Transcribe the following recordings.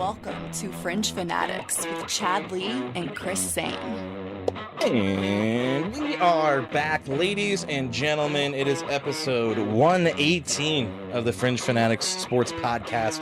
Welcome to Fringe Fanatics with Chad Lee and Chris Zane. And we are back, ladies and gentlemen. It is episode 118 of the Fringe Fanatics Sports Podcast.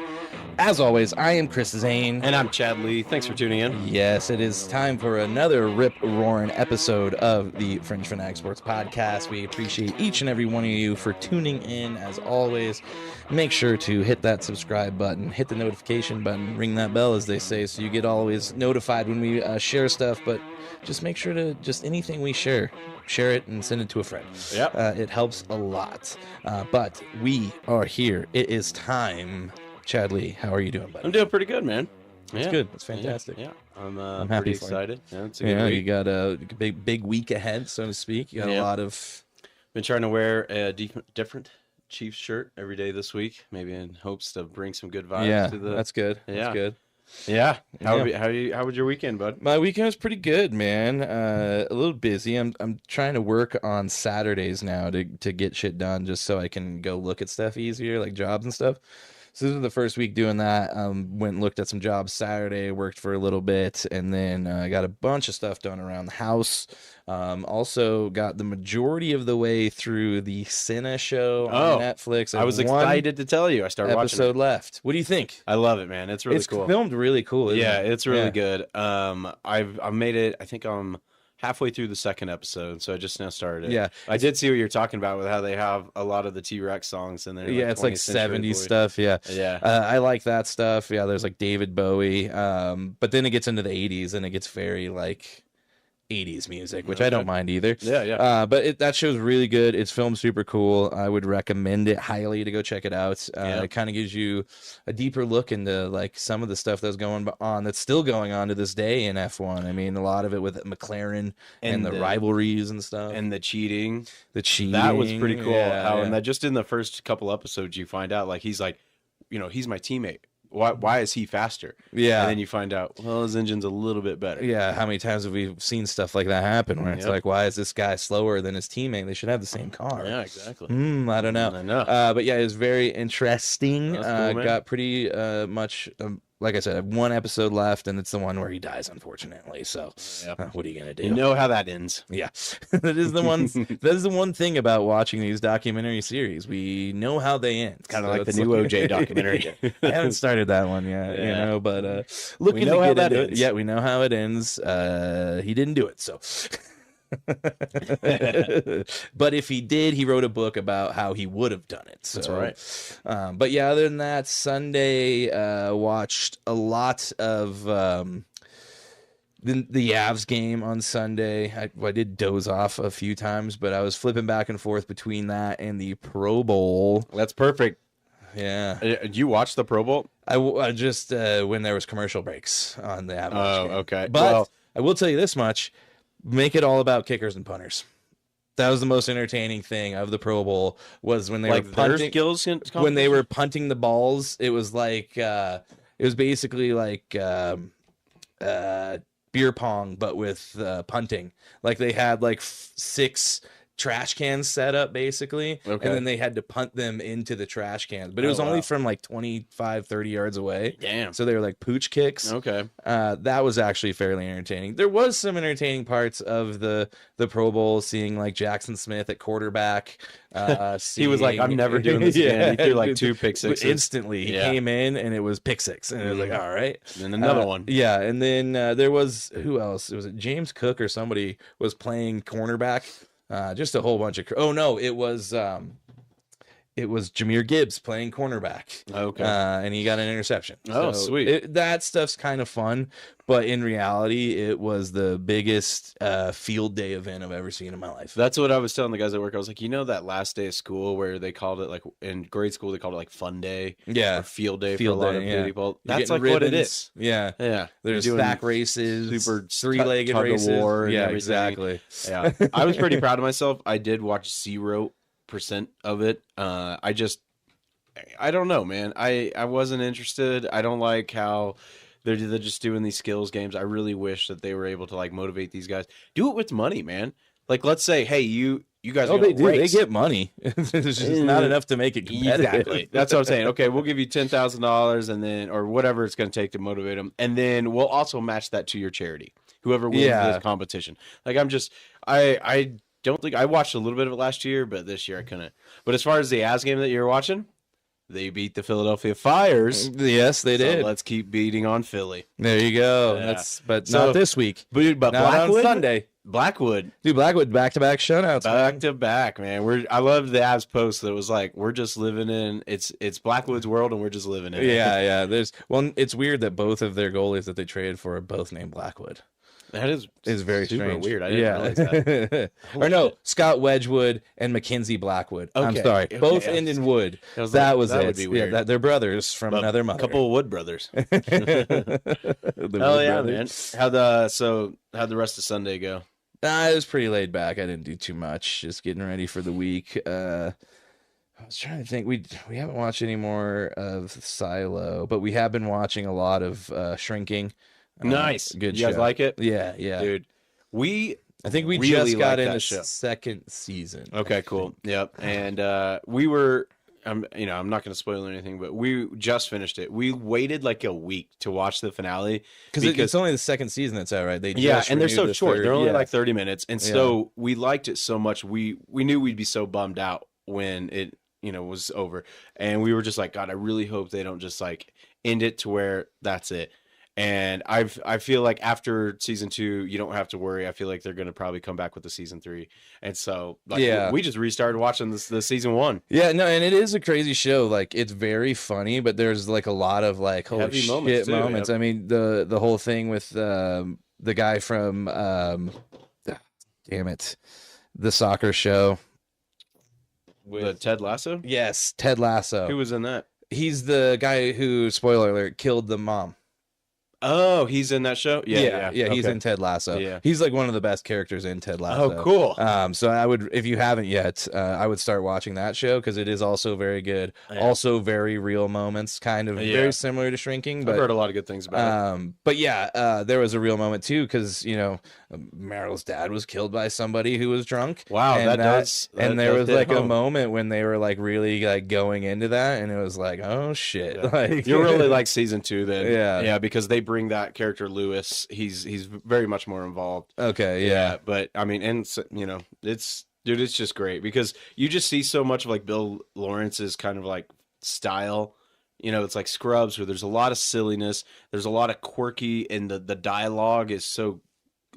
As always, I am Chris Zane. And I'm Chad Lee. Thanks for tuning in. Yes, it is time for another rip-roaring episode of the Fringe Fanatics Sports Podcast. We appreciate each and every one of you for tuning in, as always. Make sure to hit that subscribe button, hit the notification button, ring that bell, as they say, so you get always notified when we share stuff. But just make sure to, just anything we share it and send it to a friend. Yep. It helps a lot. But we are here. It is time. Chad Lee, how are you doing, buddy? I'm doing pretty good, man. That's good. That's fantastic. Yeah. I'm happy pretty for excited. Yeah, it's a good you week. got a big week ahead, so to speak. You got a lot of... Been trying to wear a different Chiefs shirt every day this week, maybe in hopes to bring some good vibes to the... that's good. Yeah. That's good. Yeah. How was your weekend, bud? My weekend was pretty good, man. A little busy. I'm trying to work on Saturdays now to get shit done, just so I can go look at stuff easier, like jobs and stuff. So this is the first week doing that. Went and looked at some jobs Saturday, worked for a little bit, and then got a bunch of stuff done around the house. Also got the majority of the way through the Cinna show on Netflix. I was excited to tell you. I started watching it. Episode left. What do you think? I love it, man. It's really cool. It's filmed really cool, isn't it? It's really good. I've made it, I think I'm halfway through the second episode, so I just now started it. Yeah. I did see what you're talking about with how they have a lot of the T-Rex songs in there. Yeah, it's like 70s stuff. Yeah. I like that stuff. Yeah, there's like David Bowie. But then it gets into the 80s and it gets very like 80s music, which I don't mind either. Yeah. But that show's really good. It's filmed super cool. I would recommend it highly to go check it out. It kind of gives you a deeper look into like some of the stuff that's going on, that's still going on to this day in F1. I mean, a lot of it with McLaren and the rivalries and stuff. And the cheating. That was pretty cool. And that just in the first couple episodes, you find out, like, he's like, he's my teammate. Why is he faster? Yeah. And then you find out, well, his engine's a little bit better. Yeah, how many times have we seen stuff like that happen where it's like, why is this guy slower than his teammate? They should have the same car. Yeah, exactly. I don't know. I know. But yeah, it was very interesting. That's cool, man. Got pretty much... like I said, I have one episode left, and it's the one where he dies, unfortunately. So, what are you gonna do? You know how that ends. Yeah, that is the one. That is the one thing about watching these documentary series. We know how they end. Kind of like the new OJ documentary. I haven't started that one yet, but looking we know to how get that into ends. it. Yeah, we know how it ends. He didn't do it, so. But if he did, he wrote a book about how he would have done it. So. That's right. But yeah, other than that, Sunday watched a lot of the Avs game on Sunday. I did doze off a few times, but I was flipping back and forth between that and the Pro Bowl. That's perfect. Yeah. Did you watch the Pro Bowl? I just when there was commercial breaks on the Avs game. Oh, okay. But I will tell you this much. Make it all about kickers and punters. That was the most entertaining thing of the Pro Bowl, was when they were punting, skills when they were punting the balls. It was like it was basically like beer pong, but with punting. Like they had like 6 trash cans set up basically, and then they had to punt them into the trash cans, but it was only from like 25-30 yards away. Damn. So they were like pooch kicks. That was actually fairly entertaining. There was some entertaining parts of the Pro Bowl, seeing like Jackson Smith at quarterback. He was like, I'm never doing this again. He threw like 2 pick sixes instantly. He came in and it was pick 6, and it was like, all right. And then another one. Yeah, and then there was, who else? Was it James Cook or somebody was playing cornerback? Just a whole bunch of... Oh, no, it was Jahmyr Gibbs playing cornerback. And he got an interception. Oh, so sweet. That stuff's kind of fun, but in reality, it was the biggest field day event I've ever seen in my life. That's what I was telling the guys at work. I was like, that last day of school where they called it, like, in grade school, they called it like fun day. Yeah. Or field day Field for a lot day, of people. You're That's like ribbons. what it is. Yeah. Yeah. There's back races, super 3-legged races. War and everything. Exactly. Yeah. I was pretty proud of myself. I did watch 0% of it. I don't know, man. I wasn't interested. I don't like how they're just doing these skills games. I really wish that they were able to like motivate these guys. Do it with money, man. Like, let's say, hey, you guys Oh, are gonna they do. They race. get money. It's just not enough to make it competitive. Exactly. That's what I'm saying. Okay, we'll give you $10,000 and then, or whatever it's going to take to motivate them, and then we'll also match that to your charity. Whoever wins this competition. Like I don't think I watched a little bit of it last year, but this year I couldn't. But as far as the Avs game that you're watching, they beat the Philadelphia Flyers. Yes, they did. Let's keep beating on Philly. There you go. Yeah. But not this week. But not Blackwood, on Sunday. Blackwood, Dude, Blackwood back-to-back shutouts. back to back, man. I love the Avs post that was like, we're just living in it's Blackwood's world and we're just living in it. Yeah. It's weird that both of their goalies that they traded for are both named Blackwood. That is very super strange. weird. I didn't realize that. Or no, Scott Wedgwood and Mackenzie Blackwood. I'm Okay. sorry. Okay. Both end in wood. That was that it. would be weird. Yeah, they're brothers from another mother. A couple of Wood brothers. The Hell Wood yeah, brothers. man. How'd the rest of Sunday go? It was pretty laid back. I didn't do too much. Just getting ready for the week. I was trying to think. We haven't watched any more of Silo, but we have been watching a lot of Shrinking. Nice. Good You guys show. like it? Yeah. Dude, I think we really just got like into that show. second season. Okay, cool. Yep. And we were I'm not going to spoil anything, but we just finished it. We waited like a week to watch the finale because it's only the second season that's out, right? They and they're so short. They're only like 30 minutes, and so Yeah. we liked it so much. We knew we'd be so bummed out when it was over, and we were just like, God, I really hope they don't just like end it to where that's it. And I feel like after season 2, you don't have to worry. I feel like they're going to probably come back with the season 3. And so, we just restarted watching the season 1. Yeah, no, and it is a crazy show. Like, it's very funny, but there's like a lot of like holy Heavy shit moments. I mean, the whole thing with the guy from damn it, the soccer show With Ted Lasso? Yes, Ted Lasso. Who was in that? He's the guy who, spoiler alert, killed the mom. Oh, he's in that show? Yeah. He's Okay. in Ted Lasso. Yeah. He's like one of the best characters in Ted Lasso. Oh, cool. So I would, if you haven't yet, I would start watching that show because it is also very good. Yeah. Also very real moments, kind of very similar to Shrinking. But I've heard a lot of good things about it. but yeah, there was a real moment too because Meryl's dad was killed by somebody who was drunk. Wow, and there was hit like a home. moment when they were like really like going into that, and it was like, oh shit, Yeah. like You'll really like season 2 then. Yeah. Because they bring that character Lewis. He's very much more involved. Okay, yeah. But I mean, and it's just great because you just see so much of like Bill Lawrence's kind of like style. It's like Scrubs where there's a lot of silliness, there's a lot of quirky, and the dialogue is so,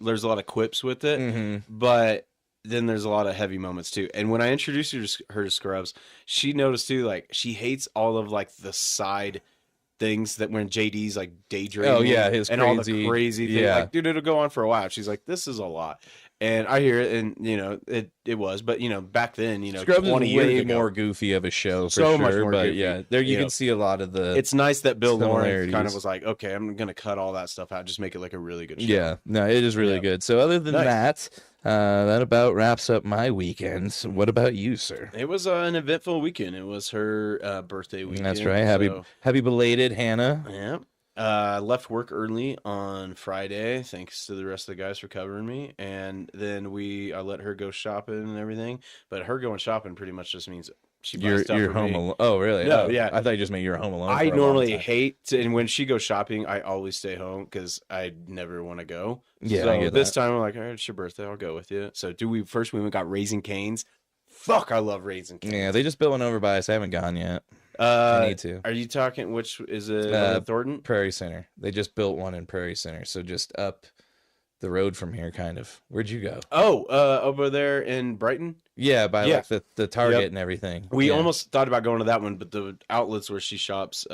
there's a lot of quips with it, Mm-hmm. but then there's a lot of heavy moments too. And when I introduced her to Scrubs, she noticed too, like she hates all of like the side things that when JD's like daydreaming. Oh yeah, his and crazy, all the crazy things. yeah. Like, dude, it'll go on for a while. She's like, this is a lot. And I hear it, and it was, but back then, Scrubs 20 is years way ago, more goofy of a show, for So sure. much more but goofy. yeah, there you You can know, see a lot of the. it's nice that Bill Lawrence kind similarities. of was like, okay, I'm gonna cut all that stuff out, just make it like a really good show. Yeah, no, it is really Yeah. good. So other than Nice. that about wraps up my weekend. What about you, sir? It was an eventful weekend. It was her birthday weekend. That's right. so- Happy belated, Hannah. Yeah. Left work early on Friday, thanks to the rest of the guys for covering me. And then I let her go shopping and everything. But her going shopping pretty much just means she buys stuff You're for home me. alone. Oh, really? No, Oh, yeah. I thought you just meant you were home alone. I for a long normally time. hate to, and when she goes shopping, I always stay home because I never want to go. Yeah, so I get this that. time I'm like, all right, it's your birthday, I'll go with you. So we went got Raising Cane's. Fuck, I love Raising Cane's. Yeah, they just built one over by us. I haven't gone yet. I need to. Are you talking? Which is it? Thornton? Prairie Center. They just built one in Prairie Center, so just up the road from here, kind of. Where'd you go? Oh, over there in Brighton. Yeah, by Yeah. like the Target Yep. and everything. We Yeah. almost thought about going to that one, but the outlets where she shops,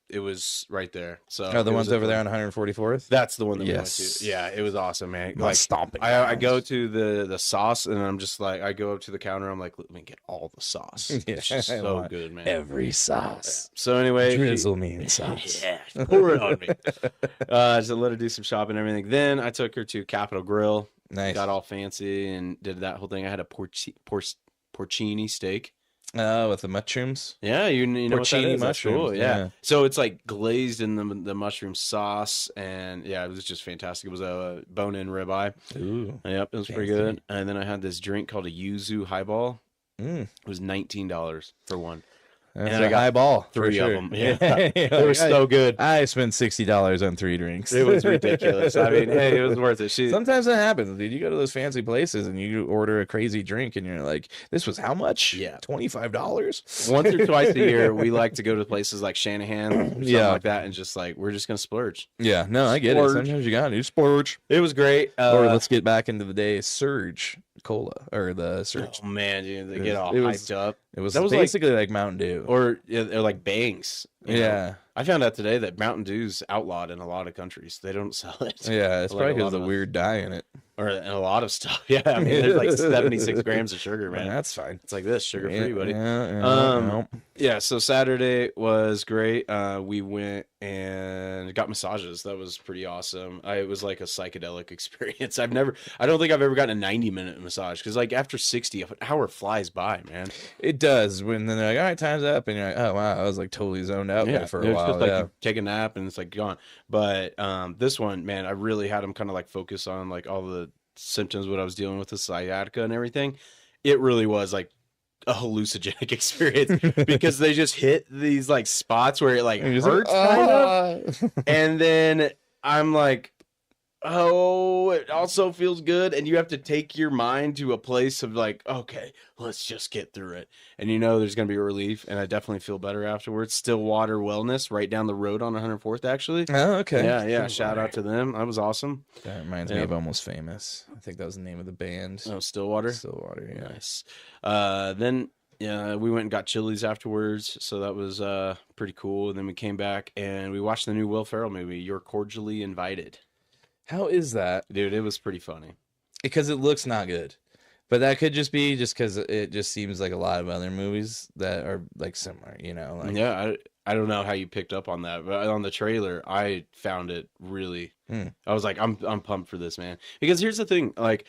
it was right there. So Oh, the it ones was over there on 144th. That's the one that Yes. we went to. Yeah, it was awesome, man. My Like stomping I grounds. go to the sauce, and I'm just like, I go up to the counter. I'm like, let me get all the sauce. Yeah, It's just I so want good, man. Every sauce. So anyway, Drizzle me in sauce. yeah, pour it on me. So let her do some shopping and everything. Then I took her to Capitol Grill. Nice. Got all fancy and did that whole thing. I had a porcini steak. With the mushrooms. Yeah, you know what that Porcini is. That's cool. mushrooms, Yeah. yeah. So it's like glazed in the mushroom sauce, and yeah, it was just fantastic. It was a bone-in ribeye. Ooh. Yep, it was pretty Fancy. good. And then I had this drink called a yuzu highball. Mm. It was $19 for one. That's And a I got high ball. Three for of sure. them. Yeah, they were so good. I spent $60 on 3 drinks. It was ridiculous. I mean, hey, it was worth it. Sometimes that happens, dude. You go to those fancy places and you order a crazy drink, and you're like, "This was how much? Yeah. $25." Once or twice a year, we like to go to places like Shanahan, or something Yeah. like that, and just like we're just gonna splurge. Yeah, no, I get it. Splurge. Sometimes you gotta do splurge. It was great. Or let's get back into the day. Surge Cola or the Surge. Oh man, dude, they It get was- all it was- hyped up. It was That was basically like Mountain Dew. Or they're like Bangs. you know? Yeah, I found out today that Mountain Dew's outlawed in a lot of countries. They don't sell it. yeah. It's Like probably a because lot of the of- weird dye in it. Or in a lot of stuff. Yeah, I mean, there's like 76 grams of sugar, man. That's fine. It's like this, sugar free, buddy. Yeah, Yeah, so Saturday was great. We went and got massages. That was pretty awesome. It was like a psychedelic experience. I don't think I've ever gotten a 90-minute massage because like after 60, an hour flies by, man. It does. When then they're like, "All right, time's up," and you're like, "Oh wow, I was like totally zoned out there for a it's while." just like Yeah. you take a nap and it's like gone. But this one, man, I really had them kind of like focus on like all the symptoms, what I was dealing with, the sciatica and everything. It really was like a hallucinogenic experience because they just hit these like spots where it like And you're hurts just like, kind of. And then I'm like, oh, it also feels good. And you have to take your mind to a place of like, okay, let's just get through it. And you know, there's going to be a relief. And I definitely feel better afterwards. Stillwater Wellness right down the road on 104th, actually. Oh, okay. Yeah. Shout out to them. That was awesome. That reminds me of Almost Famous. I think that was the name of the band. Oh, Stillwater. Stillwater, yeah. Nice. Then we went and got Chili's afterwards. So that was pretty cool. And then we came back and we watched the new Will Ferrell movie, You're Cordially Invited. How is that? Dude, it was pretty funny. Because it looks not good. But that could just be just because it just seems like a lot of other movies that are like similar, you know? Like, Yeah, I don't know how you picked up on that, but on the trailer, I found it really. I was like, I'm pumped for this, man. Because here's the thing, like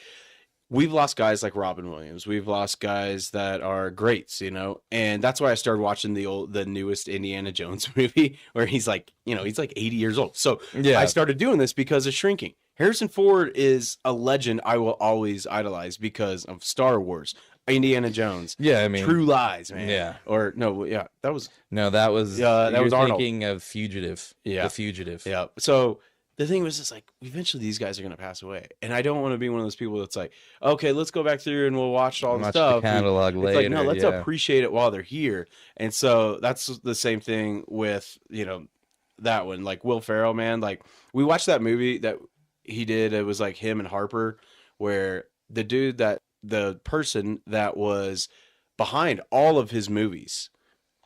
we've lost guys like Robin Williams, we've lost guys that are greats, you know, and that's why I started watching the newest Indiana Jones movie where he's like, he's like 80 years old. So Yeah. I started doing this because of Shrinking. Harrison Ford is a legend I will always idolize because of Star Wars, Indiana Jones. Yeah, I mean, True Lies, man. Yeah. Or no, yeah, that was that was was Arnold. thinking of Fugitive. Yeah. The Fugitive. Yeah. So the thing was just like, eventually these guys are going to pass away. And I don't want to be one of those people that's like, okay, let's go back through and we'll watch all the Watch stuff. the catalog It's later. like, no, let's yeah. appreciate it while they're here. And so that's the same thing with, that one. Like Will Ferrell, man. Like we watched that movie that he did. It was like him and Harper, where the person that was behind all of his movies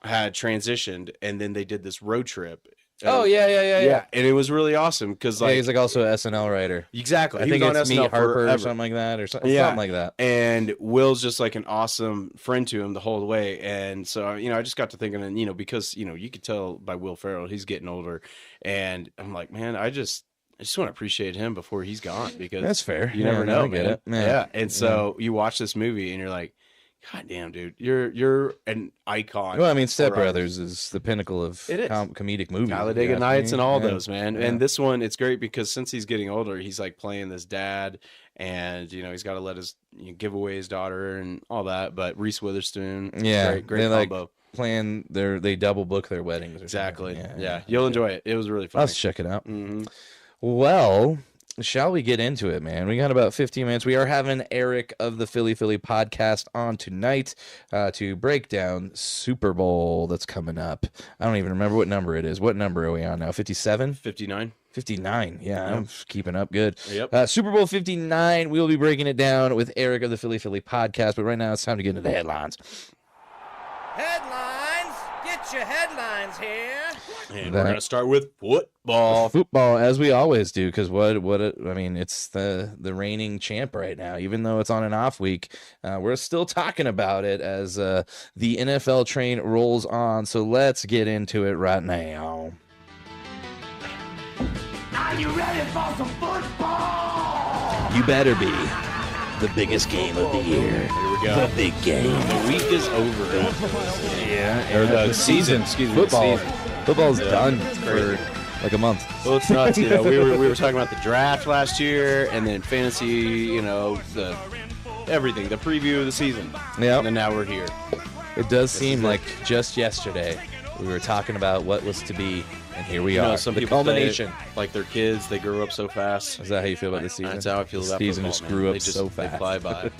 had transitioned, and then they did this road trip. Oh, yeah. And it was really awesome because He's like also an SNL writer. exactly. I He think was on it's SNL Meet Harper forever. or something like that, or something like that. And Will's just like an awesome friend to him the whole way. And so, I just got to thinking, and, because, you could tell by Will Ferrell, he's getting older. And I'm like, man, I just want to appreciate him before he's gone because That's fair. you Yeah, never no, know, I get man. it. Yeah. And so you watch this movie and you're like, God damn, dude, you're an icon. Well, I mean, Step for us. Brothers is the pinnacle of It is. comedic movies. Talladega you know? Nights and all Yeah. those, man. Yeah. And this one, it's great because since he's getting older, he's like playing this dad, and he's got to let his give away his daughter and all that. But Reese Witherspoon, Yeah, great they like combo. plan they double book their weddings. Or Exactly. something. Yeah, you'll enjoy it. It was really fun. Let's check it out. Hmm. Well, shall we get into it, man? We got about 15 minutes. We are having Eric of the Philly podcast on tonight to break down Super Bowl that's coming up. I don't even remember what number it is. What number are we on now? 57? 59. 59. Yeah, I'm keeping up good. Yep. Super Bowl 59. We'll be breaking it down with Eric of the Philly podcast. But right now it's time to get into the headlines. Headlines! Get your headlines here! And we're gonna start with football. Football, as we always do, because it's the reigning champ right now. Even though it's on an off week, we're still talking about it as the NFL train rolls on. So let's get into it right now. Are you ready for some football? You better be. the biggest game of the year. Here we go. The big game. The week is over. Yeah, Or the season. Excuse me. Football. The season. Football's done crazy. for like a month. Well, it's nuts. You know, we were talking about the draft last year, and then fantasy. You know, the everything, the preview of the season. Yeah. And then now we're here. It does seem like just yesterday we were talking about what was to be, and here we You know, are. some The people culmination. say, like their kids, they grow up so fast. Is that how you feel about this season? That's how I feel about season football, just man. grew up They just, so they fast. fly by.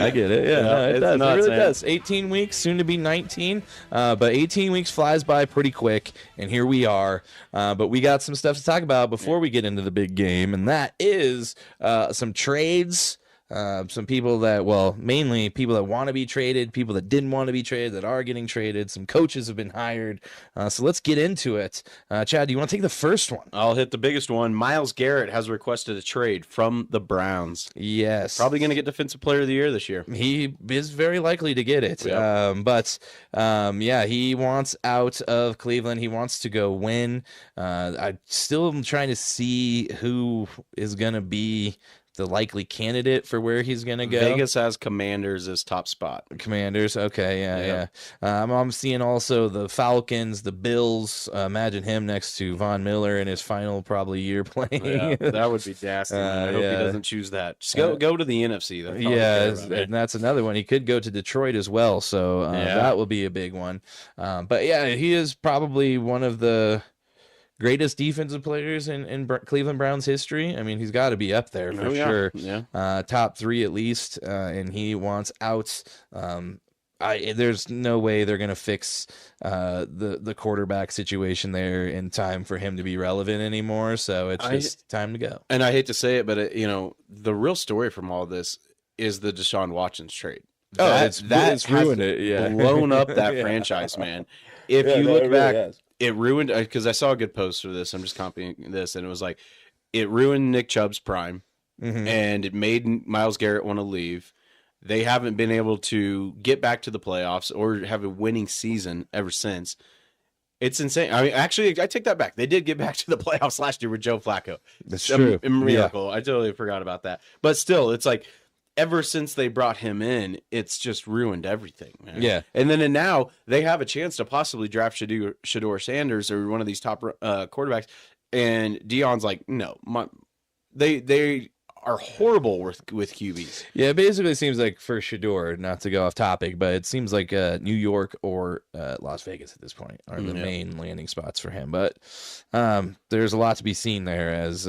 I get it. Yeah, no, it it's does. nuts, It really man. does. 18 weeks, soon to be 19. But 18 weeks flies by pretty quick, and here we are. But we got some stuff to talk about before we get into the big game, and that is some trades. Some people that, well, mainly people that want to be traded, people that didn't want to be traded, that are getting traded. Some coaches have been hired. So let's get into it. Chad, do you want to take the first one? I'll hit the biggest one. Myles Garrett has requested a trade from the Browns. Yes. Probably going to get Defensive Player of the Year this year. He is very likely to get it. Yep. Yeah, he wants out of Cleveland. He wants to go win. I still am trying to see who is going to be the likely candidate for where he's going to go. Vegas has Commanders as top spot. Commanders. Okay. Yeah. I'm seeing also the Falcons, the Bills. Imagine him next to Von Miller in his final probably year playing. Yeah, that would be nasty. I hope he doesn't choose that. Just go to the NFC. Though. Yeah, and that's another one. He could go to Detroit as well. So that will be a big one. But yeah, he is probably one of the greatest defensive players in Cleveland Browns history. I mean, he's got to be up there for sure. Yeah. Top 3 at least, and he wants out. There's no way they're going to fix the quarterback situation there in time for him to be relevant anymore. So it's just time to go. And I hate to say it, but the real story from all this is the Deshaun Watson's trade. It's ruined it. Yeah, blown up that franchise, man. If you look back. It ruined, because I saw a good post for this. I'm just copying this, and it was like, it ruined Nick Chubb's prime, and it made Myles Garrett want to leave. They haven't been able to get back to the playoffs or have a winning season ever since. It's insane. I mean, actually, I take that back. They did get back to the playoffs last year with Joe Flacco. That's true. A miracle. Yeah. I totally forgot about that. But still, it's like, ever since they brought him in, it's just ruined everything, man. Yeah. And now they have a chance to possibly draft Shedeur Sanders or one of these top quarterbacks. And Deion's like, no, they are horrible with QBs. Yeah, it basically seems like for Shedeur, not to go off topic, but it seems like New York or Las Vegas at this point are the main landing spots for him. But there's a lot to be seen there as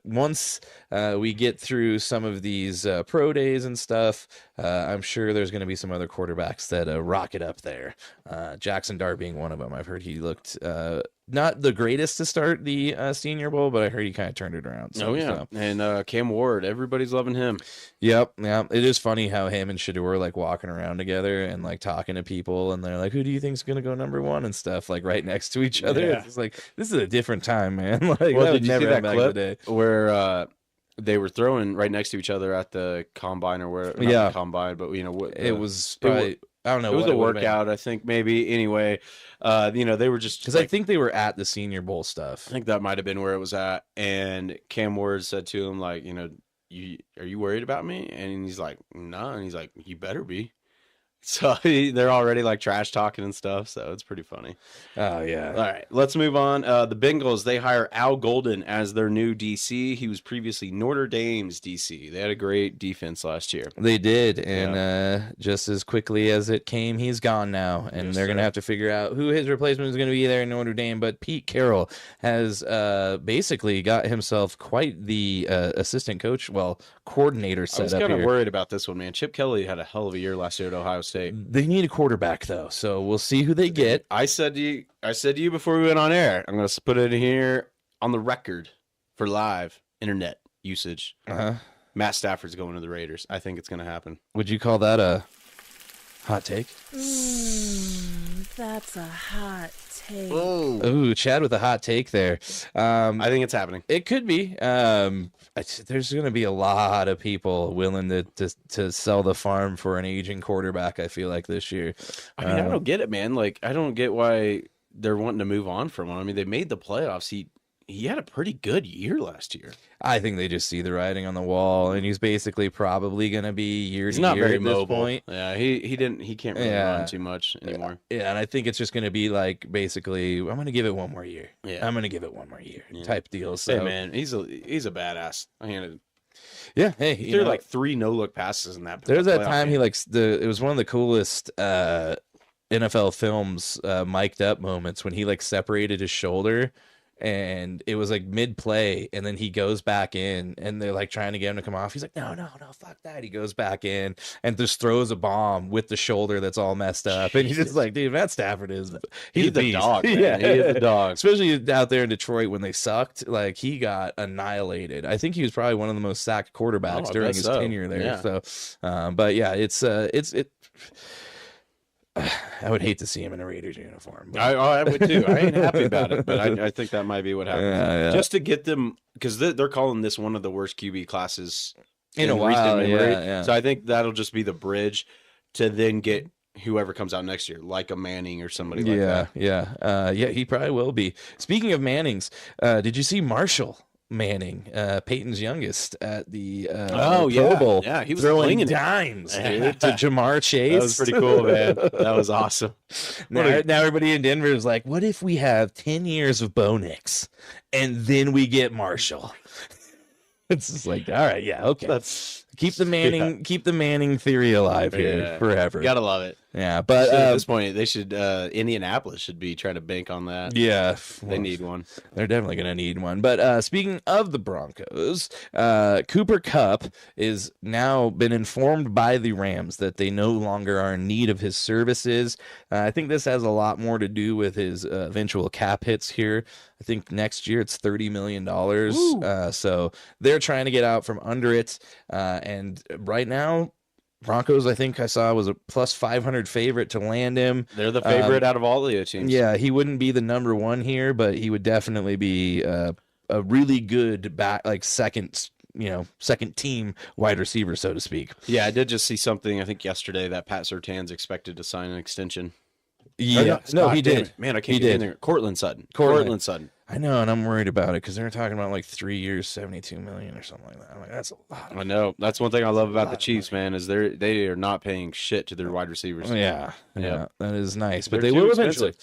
once we get through some of these pro days and stuff, I'm sure there's going to be some other quarterbacks that rocket up there. Jackson Dart being one of them. I've heard he looked not the greatest to start the Senior Bowl, but I heard he kind of turned it around. So. And Cam Ward, everybody's loving him. Yep. Yeah. It is funny how him and Shedeur are like walking around together and like talking to people, and they're like, "Who do you think's gonna go number 1?" and stuff, like right next to each other. Yeah. It's just like, this is a different time, man. Like, Well, that would did you never see that happen back in clip the day. where they were throwing right next to each other at the combine or where? Not the combine, but what It was probably. I don't know. It was a workout, I think, maybe. Anyway, they were just because I think they were at the Senior Bowl stuff. I think that might have been where it was at. And Cam Ward said to him, like, are you worried about me? And he's like, no. And he's like, you better be. So they're already like trash talking and stuff. So it's pretty funny. Oh, yeah. All right, let's move on. The Bengals, they hire Al Golden as their new DC. He was previously Notre Dame's DC. They had a great defense last year. They did. And just as quickly as it came, he's gone now. And they're going to have to figure out who his replacement is going to be there in Notre Dame. But Pete Carroll has basically got himself quite the assistant coach, coordinator set up here. I was kind of worried about this one, man. Chip Kelly had a hell of a year last year at Ohio State. They need a quarterback, though, so we'll see who they get. I said to you before we went on air, I'm going to put it in here on the record for live internet usage. Matt Stafford's going to the Raiders. I think it's going to happen. Would you call that a hot take? That's a hot take. Ooh, Chad with a hot take there. I think it's happening. It could be. There's going to be a lot of people willing to sell the farm for an aging quarterback, I feel like, this year. I mean, I don't get it, man. Like, I don't get why they're wanting to move on from him. I mean, they made the playoffs. he had a pretty good year last year. I think they just see the writing on the wall, and he's basically probably going to be year He's to not year very at this mobile. point. Yeah, he can't really run too much anymore. Yeah, and I think it's just going to be like basically, I'm going to give it one more year. Yeah. I'm going to give it one more year type deal. So Hey man, he's a badass. yeah, hey, He you threw know, like 3 no-look passes in that. there's that playoff time game. it was one of the coolest NFL films mic'd up moments when he like separated his shoulder, and it was like mid play, and then he goes back in, and they're like trying to get him to come off. He's like, no, fuck that. He goes back in and just throws a bomb with the shoulder that's all messed up, and he's just like, dude, Matt Stafford he's He's a the beast. dog, man. He is the dog. Especially out there in Detroit when they sucked, like he got annihilated. I think he was probably one of the most sacked quarterbacks I during bet his so. tenure there. Yeah. So, but yeah, it's I would hate to see him in a Raiders uniform. But... I would too. I ain't happy about it, but I think that might be what happens. Yeah. Just to get them, because they're calling this one of the worst QB classes In a recent while, memory. yeah. So I think that'll just be the bridge to then get whoever comes out next year, like a Manning or somebody like that. Yeah, he probably will be. Speaking of Mannings, did you see Marshall Manning, Peyton's youngest, at the Pro Bowl? Yeah, he was throwing flinging it. dimes, dude, to Jamar Chase. That was pretty cool, man. That was awesome. Now everybody in Denver is like, what if we have 10 years of Bo Nix and then we get Marshall? It's just like, all right, yeah, okay. That's Keep the Manning theory alive here forever. Gotta love it. Yeah, but At this point, they should Indianapolis should be trying to bank on that. yeah, They need one. They're definitely going to need one. But speaking of the Broncos, Cooper Kupp is now been informed by the Rams that they no longer are in need of his services. I think this has a lot more to do with his eventual cap hits here. I think next year it's $30 million. So they're trying to get out from under it. And right now, Broncos, I think I saw, was a plus 500 favorite to land him. They're the favorite out of all the teams. Yeah, he wouldn't be the number one here, but he would definitely be a really good second team wide receiver, so to speak. Yeah, I did just see something, I think yesterday, that Pat Surtain's expected to sign an extension. Yeah, no, he did. Man, I can't get in there. Cortland Sutton. I know, and I'm worried about it because they're talking about like 3 years, $72 million or something like that. I'm like, that's a lot. I know. That's one thing I love about the Chiefs, man, is they are not paying shit to their wide receivers. Yeah, that is nice, but They're they too will expensive.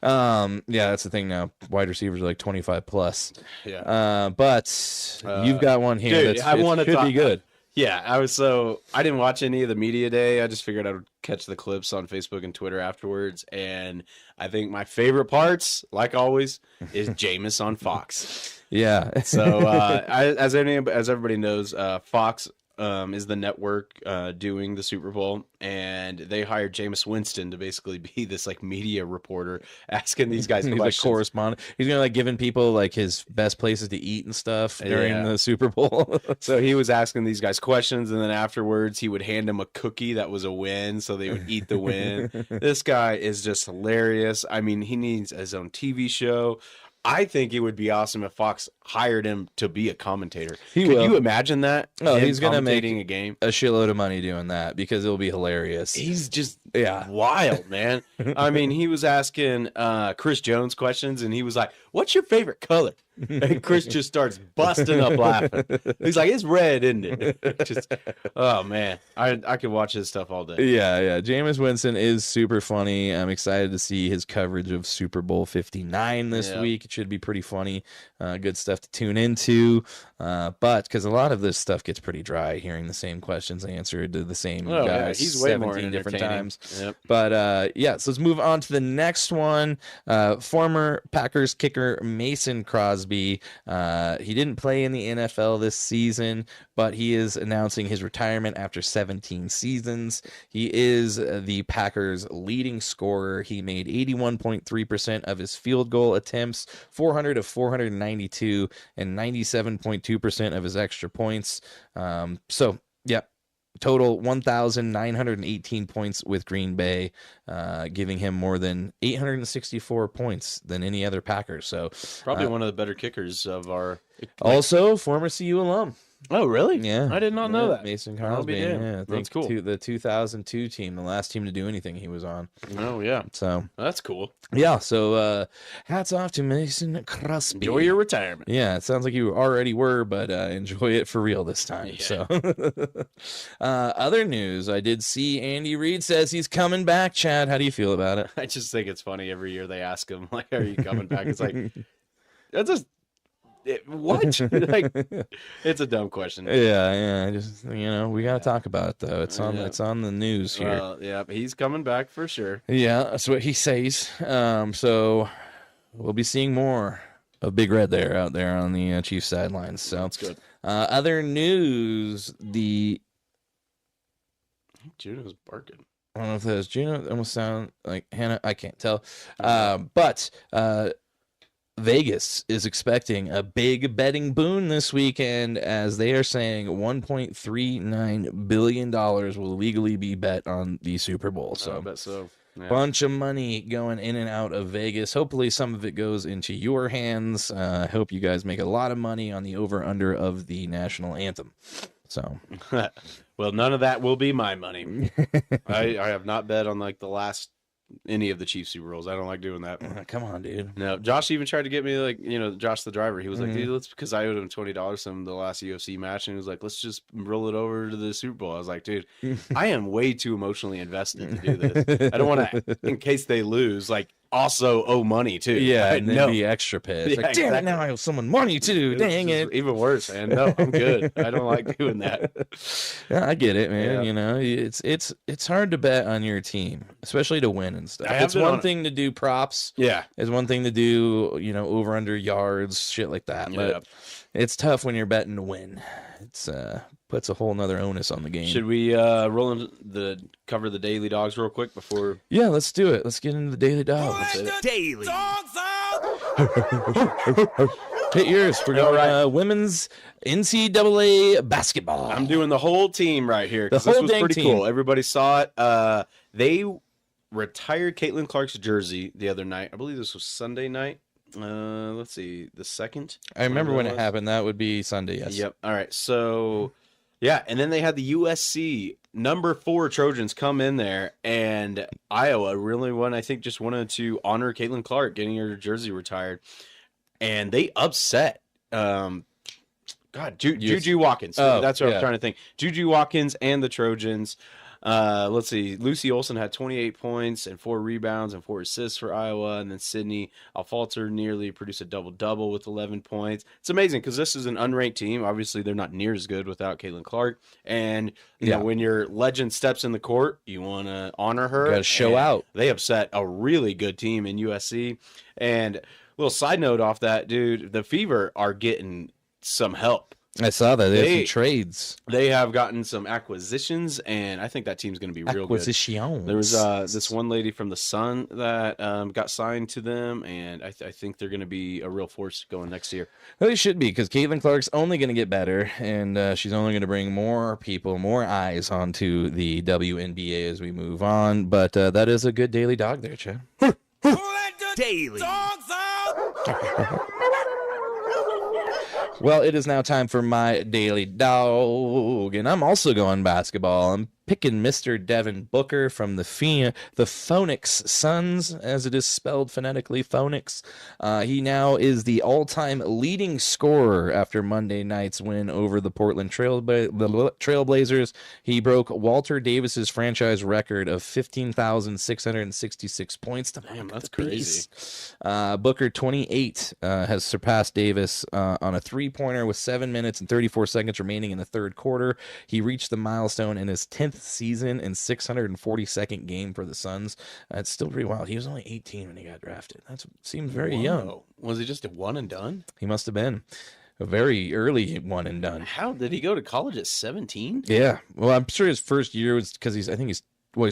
eventually. Yeah, that's the thing now. Wide receivers are like 25 plus. Yeah. But you've got one here dude, I wanna should be good. Yeah, I didn't watch any of the media day. I just figured I would catch the clips on Facebook and Twitter afterwards. And I think my favorite parts, like always, is Jameis on Fox. Yeah. So as everybody knows, Fox is the network doing the Super Bowl, and they hired Jameis Winston to basically be this like media reporter asking these guys He's questions. like correspondent. He's gonna like giving people like his best places to eat and stuff during the Super Bowl. So he was asking these guys questions, and then afterwards he would hand them a cookie that was a win, so they would eat the win. This guy is just hilarious. I mean, he needs his own TV show. I think it would be awesome if Fox hired him to be a commentator. Could you imagine that? No, he's gonna make a game. a shitload of money doing that because it'll be hilarious. He's just wild, man. I mean, he was asking Chris Jones questions, and he was like, "What's your favorite color?" And Chris just starts busting up laughing. He's like, "It's red, isn't it?" Just, oh man, I could watch his stuff all day. Yeah. Jameis Winston is super funny. I'm excited to see his coverage of Super Bowl 59 this week. It should be pretty funny. Good stuff to tune into. But because a lot of this stuff gets pretty dry, hearing the same questions answered to the same guys he's way more 17 different times. Yep. But so let's move on to the next one. Former Packers kicker Mason Crosby. He didn't play in the NFL this season, but he is announcing his retirement after 17 seasons. He is the Packers' leading scorer. He made 81.3% of his field goal attempts, 400 of 492, and 97.2% of his extra points. Total 1,918 points with Green Bay, giving him more than 864 points than any other Packer. So probably one of the better kickers of our. Also, former CU alum. Oh, really? Yeah, I did not know that. Mason I'll be Crosby. damned. Yeah, I think That's cool. The 2002 team, the last team to do anything he was on. Oh, yeah. So That's cool. yeah, so hats off to Mason Crosby. Enjoy your retirement. Yeah, it sounds like you already were, but enjoy it for real this time. Yeah. So, other news, I did see Andy Reid says he's coming back. Chad, how do you feel about it? I just think it's funny every year they ask him, like, are you coming back? It's like, that's just, what? Like, it's a dumb question. Yeah, just we gotta talk about it though. It's on the news here. Yeah, he's coming back for sure. Yeah, that's what he says. So we'll be seeing more of Big Red out there on the Chiefs sidelines. So That's good. Other news, Juno's barking. I don't know if that was Juno. It almost sound like Hannah. I can't tell. But Vegas is expecting a big betting boon this weekend, as they are saying $1.39 billion will legally be bet on the Super Bowl. So I bet so. Yeah. bunch of money going in and out of Vegas. Hopefully some of it goes into your hands. I hope you guys make a lot of money on the over-under of the national anthem. So, well, none of that will be my money. I have not bet on like the last any of the Chiefs Super Bowls. I don't like doing that. come on, dude. No, Josh even tried to get me, like, Josh the driver. He was like, dude, let's, because I owed him $20 from the last UFC match, and he was like, let's just roll it over to the Super Bowl. I was like, dude, I am way too emotionally invested to do this. I don't want to, in case they lose, like, also owe money too. Yeah, Right? and then be extra pissed. Yeah, Like, damn it, exactly. now I owe someone money too. Dang it. Even worse, man. No, I'm good. I don't like doing that. Yeah, I get it, man. Yeah. It's hard to bet on your team, especially to win and stuff. I have It's been one on- thing to do props. Yeah. It's one thing to do, over under yards, shit like that. Yeah. But it's tough when you're betting to win. It's puts a whole nother onus on the game. Should we cover the daily dogs real quick before? Yeah, let's do it. Let's get into the daily dog. Daily. Hit yours. We're going right. Women's NCAA basketball. I'm doing the whole team right here because The this whole was dang pretty team. cool. Everybody saw it. They retired Caitlin Clark's jersey the other night. I believe this was Sunday night. Let's see, the 2nd. I remember when it was. happened. That would be Sunday, yes. Yep. All right. So, yeah, and then they had the USC number 4 Trojans come in there, and Iowa really just wanted to honor Caitlin Clark getting her jersey retired, and they upset. Juju Watkins. Oh, That's what yeah. I'm trying to think. Juju Watkins and the Trojans. Let's see. Lucy Olson had 28 points and 4 rebounds and 4 assists for Iowa. And then Sydney Alfalter nearly produced a double-double with 11 points. It's amazing because this is an unranked team. Obviously, they're not near as good without Caitlin Clark. And you know, when your legend steps in the court, you want to honor her. Got to show out. They upset a really good team in USC. And a little side note off that, dude, the Fever are getting some help. I saw that. They had They- some trades. They have gotten some acquisitions, and I think that team's going to be real good. Acquisitions. There was this one lady from the Sun that got signed to them, and I think they're going to be a real force going next year. Well, they should be, because Caitlin Clark's only going to get better, and she's only going to bring more people, more eyes onto the WNBA as we move on. But that is a good daily dog there, Chad. Daily. Well, it is now time for my daily dog, and I'm also going basketball. I'm picking Mr. Devin Booker from the Phoenix Suns, as it is spelled phonetically, Phoenix. He now is the all-time leading scorer after Monday night's win over the Portland Trailblazers. He broke Walter Davis's franchise record of 15,666 points. Damn, that's crazy. Booker, 28, has surpassed Davis on a three-pointer with 7 minutes and 34 seconds remaining in the third quarter. He reached the milestone in his 10th season and 642nd game for the Suns. It's still pretty wild. He was only 18 when he got drafted. That seems very young. Was he just a one and done? He must have been a very early one and done. How did he go to college at 17? Yeah. Well, I'm sure his first year was because he's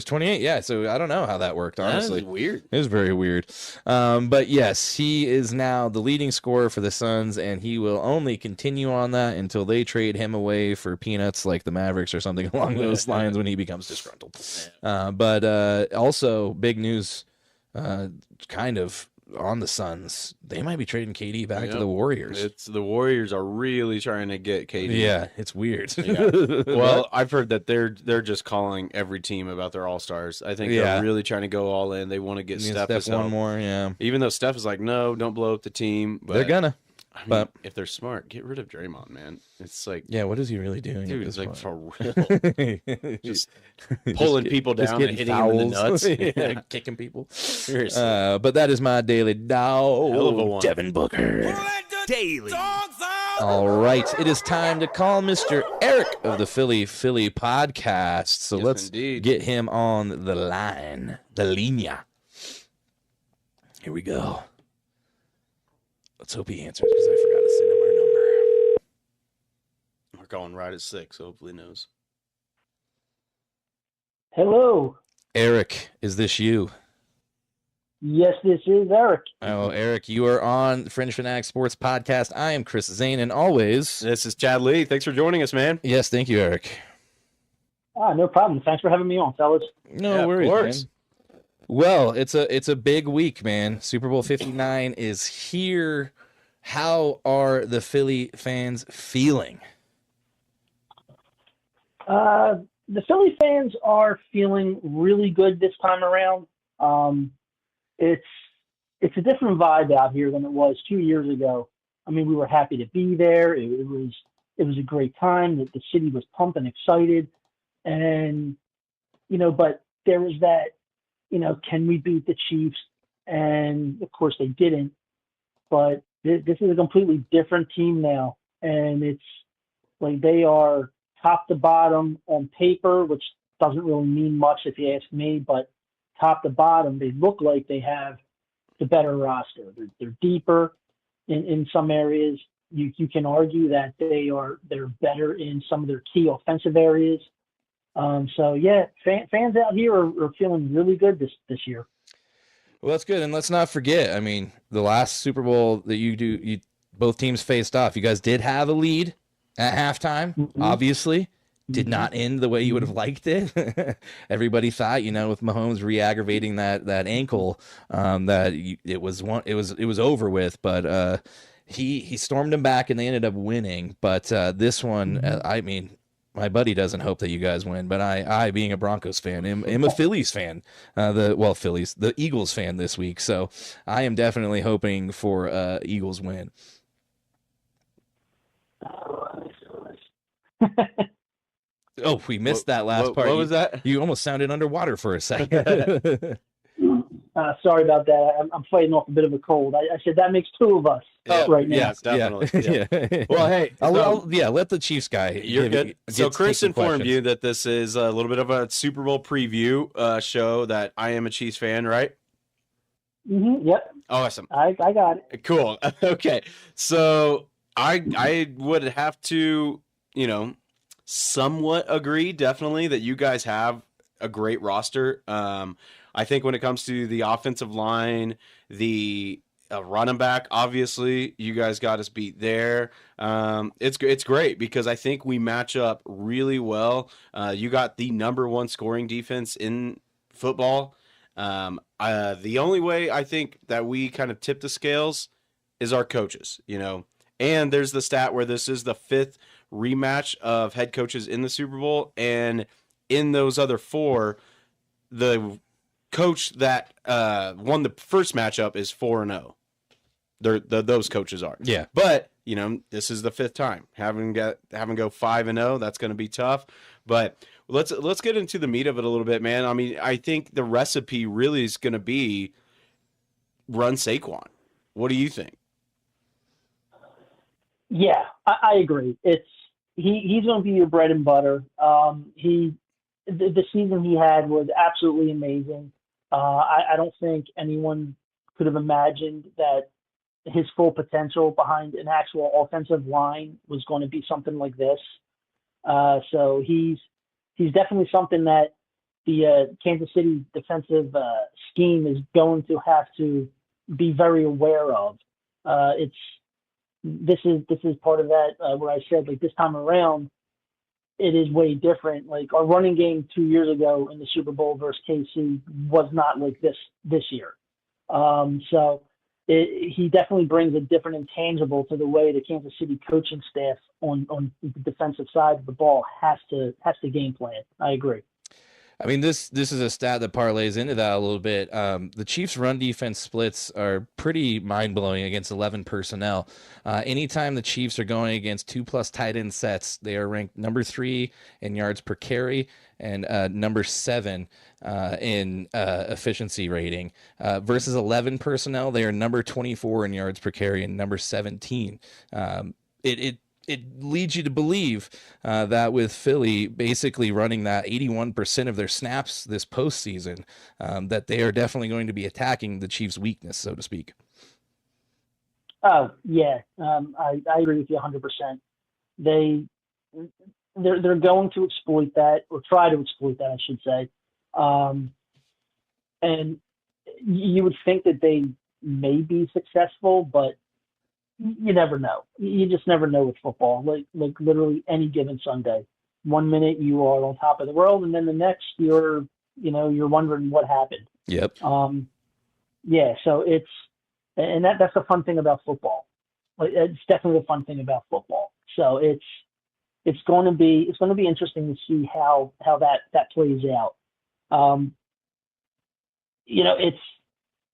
28. Yeah. So I don't know how that worked, honestly. That is weird. It was very weird. But yes, he is now the leading scorer for the Suns, and he will only continue on that until they trade him away for peanuts like the Mavericks or something along those lines when he becomes disgruntled. But also, big news, kind of on the Suns, they might be trading KD back to Yep. the Warriors. It's the Warriors are really trying to get KD. Yeah, it's weird. Yeah. Well, I've heard that they're just calling every team about their all-stars. I think Yeah. they're really trying to go all in. They want to get Steph as one help. more, yeah. Even though Steph is like, no, don't blow up the team. But They're gonna. I mean, but if they're smart, get rid of Draymond, man. It's like, yeah, what is he really doing? dude, at it's this like point? for real. Just pulling people down and hitting them in the nuts. Yeah, kicking people. Seriously. But that is my daily dog, Hell of a one. Devin Booker. Daily. All right, it is time to call Mr. Eric of the Philly podcast. So Yes, let's indeed. get him on the line, the linea. Here we go. Let's hope he answers because I forgot to send him our number. We're going right at 6, so hopefully he knows. Hello. Eric, is this you? Yes, this is Eric. Oh, Eric, you are on Fringe Fanatic Sports Podcast. I am Chris Zane, and always, This is Chad Lee. Thanks for joining us, man. yes, thank you, Eric. No problem. Thanks for having me on, fellas. No Yeah, of worries, course. man. Well, it's a big week, man. Super Bowl 59 is here. How are the Philly fans feeling? The Philly fans are feeling really good this time around. It's a different vibe out here than it was 2 years ago. I mean, we were happy to be there. It was a great time. The city was pumped and excited, and but there was that, can we beat the Chiefs? And of course they didn't. But this is a completely different team now, and it's like they are top to bottom on paper, which doesn't really mean much if you ask me, but top to bottom, they look like they have the better roster. They're deeper in some areas. You can argue that they're better in some of their key offensive areas. So yeah, fans out here are feeling really good this year. Well, that's good, and let's not forget. I mean, the last Super Bowl that you both teams faced off. You guys did have a lead at halftime. Mhm. Obviously, did not end the way you would have liked it. Everybody thought, with Mahomes re-aggravating that ankle, it was over with. But he stormed him back, and they ended up winning. But this one, I mean, my buddy doesn't hope that you guys win, but I being a Broncos fan, am a Phillies fan. The Eagles fan this week. So I am definitely hoping for Eagles win. Oh, we missed that last part. What was that? You almost sounded underwater for a second. Sorry about that. I'm fighting off a bit of a cold. I said that makes two of us right now. Yes, definitely. Yeah. Yeah. Well, hey, let the Chiefs guy. you're good. So Chris informed you that this is a little bit of a Super Bowl preview show that I am a Chiefs fan, right? Yep. Awesome. I got it. Cool. Okay. So I would have to, somewhat agree, definitely, that you guys have a great roster. I think when it comes to the offensive line, the running back, obviously, you guys got us beat there. It's great because I think we match up really well. You got the number one scoring defense in football. The only way I think that we kind of tip the scales is our coaches, and there's the stat where this is the 5th rematch of head coaches in the Super Bowl. And in those other 4, the coach that won the first matchup is 4-0. Those coaches are. Yeah. But, this is the 5th time. Having go 5-0, that's going to be tough. But let's get into the meat of it a little bit, man. I mean, I think the recipe really is going to be run Saquon. What do you think? Yeah, I agree. He's going to be your bread and butter. The season he had was absolutely amazing. I don't think anyone could have imagined that his full potential behind an actual offensive line was going to be something like this. So he's definitely something that the Kansas City defensive scheme is going to have to be very aware of. This is part of that where I said, like, this time around, it is way different. Like, our running game 2 years ago in the Super Bowl versus KC was not like this year. So he definitely brings a different intangible to the way the Kansas City coaching staff on the defensive side of the ball has to game plan. I agree. I mean, this is a stat that parlays into that a little bit. The Chiefs' run defense splits are pretty mind-blowing against 11 personnel. Anytime the Chiefs are going against 2+ tight end sets, they are ranked number 3 in yards per carry and number 7 in efficiency rating. Versus 11 personnel, they are number 24 in yards per carry and number 17. It leads you to believe that with Philly basically running that 81% of their snaps this postseason, that they are definitely going to be attacking the Chiefs' weakness, so to speak. Oh yeah, I agree with you 100%. They're going to exploit that, or try to exploit that, I should say. And you would think that they may be successful, but you never know. You just never know with football. Like literally any given Sunday, 1 minute you are on top of the world, and then the next you're wondering what happened. Yep. Yeah. So that's the fun thing about football. Like, it's definitely the fun thing about football. So it's going to be interesting to see how that plays out. It's,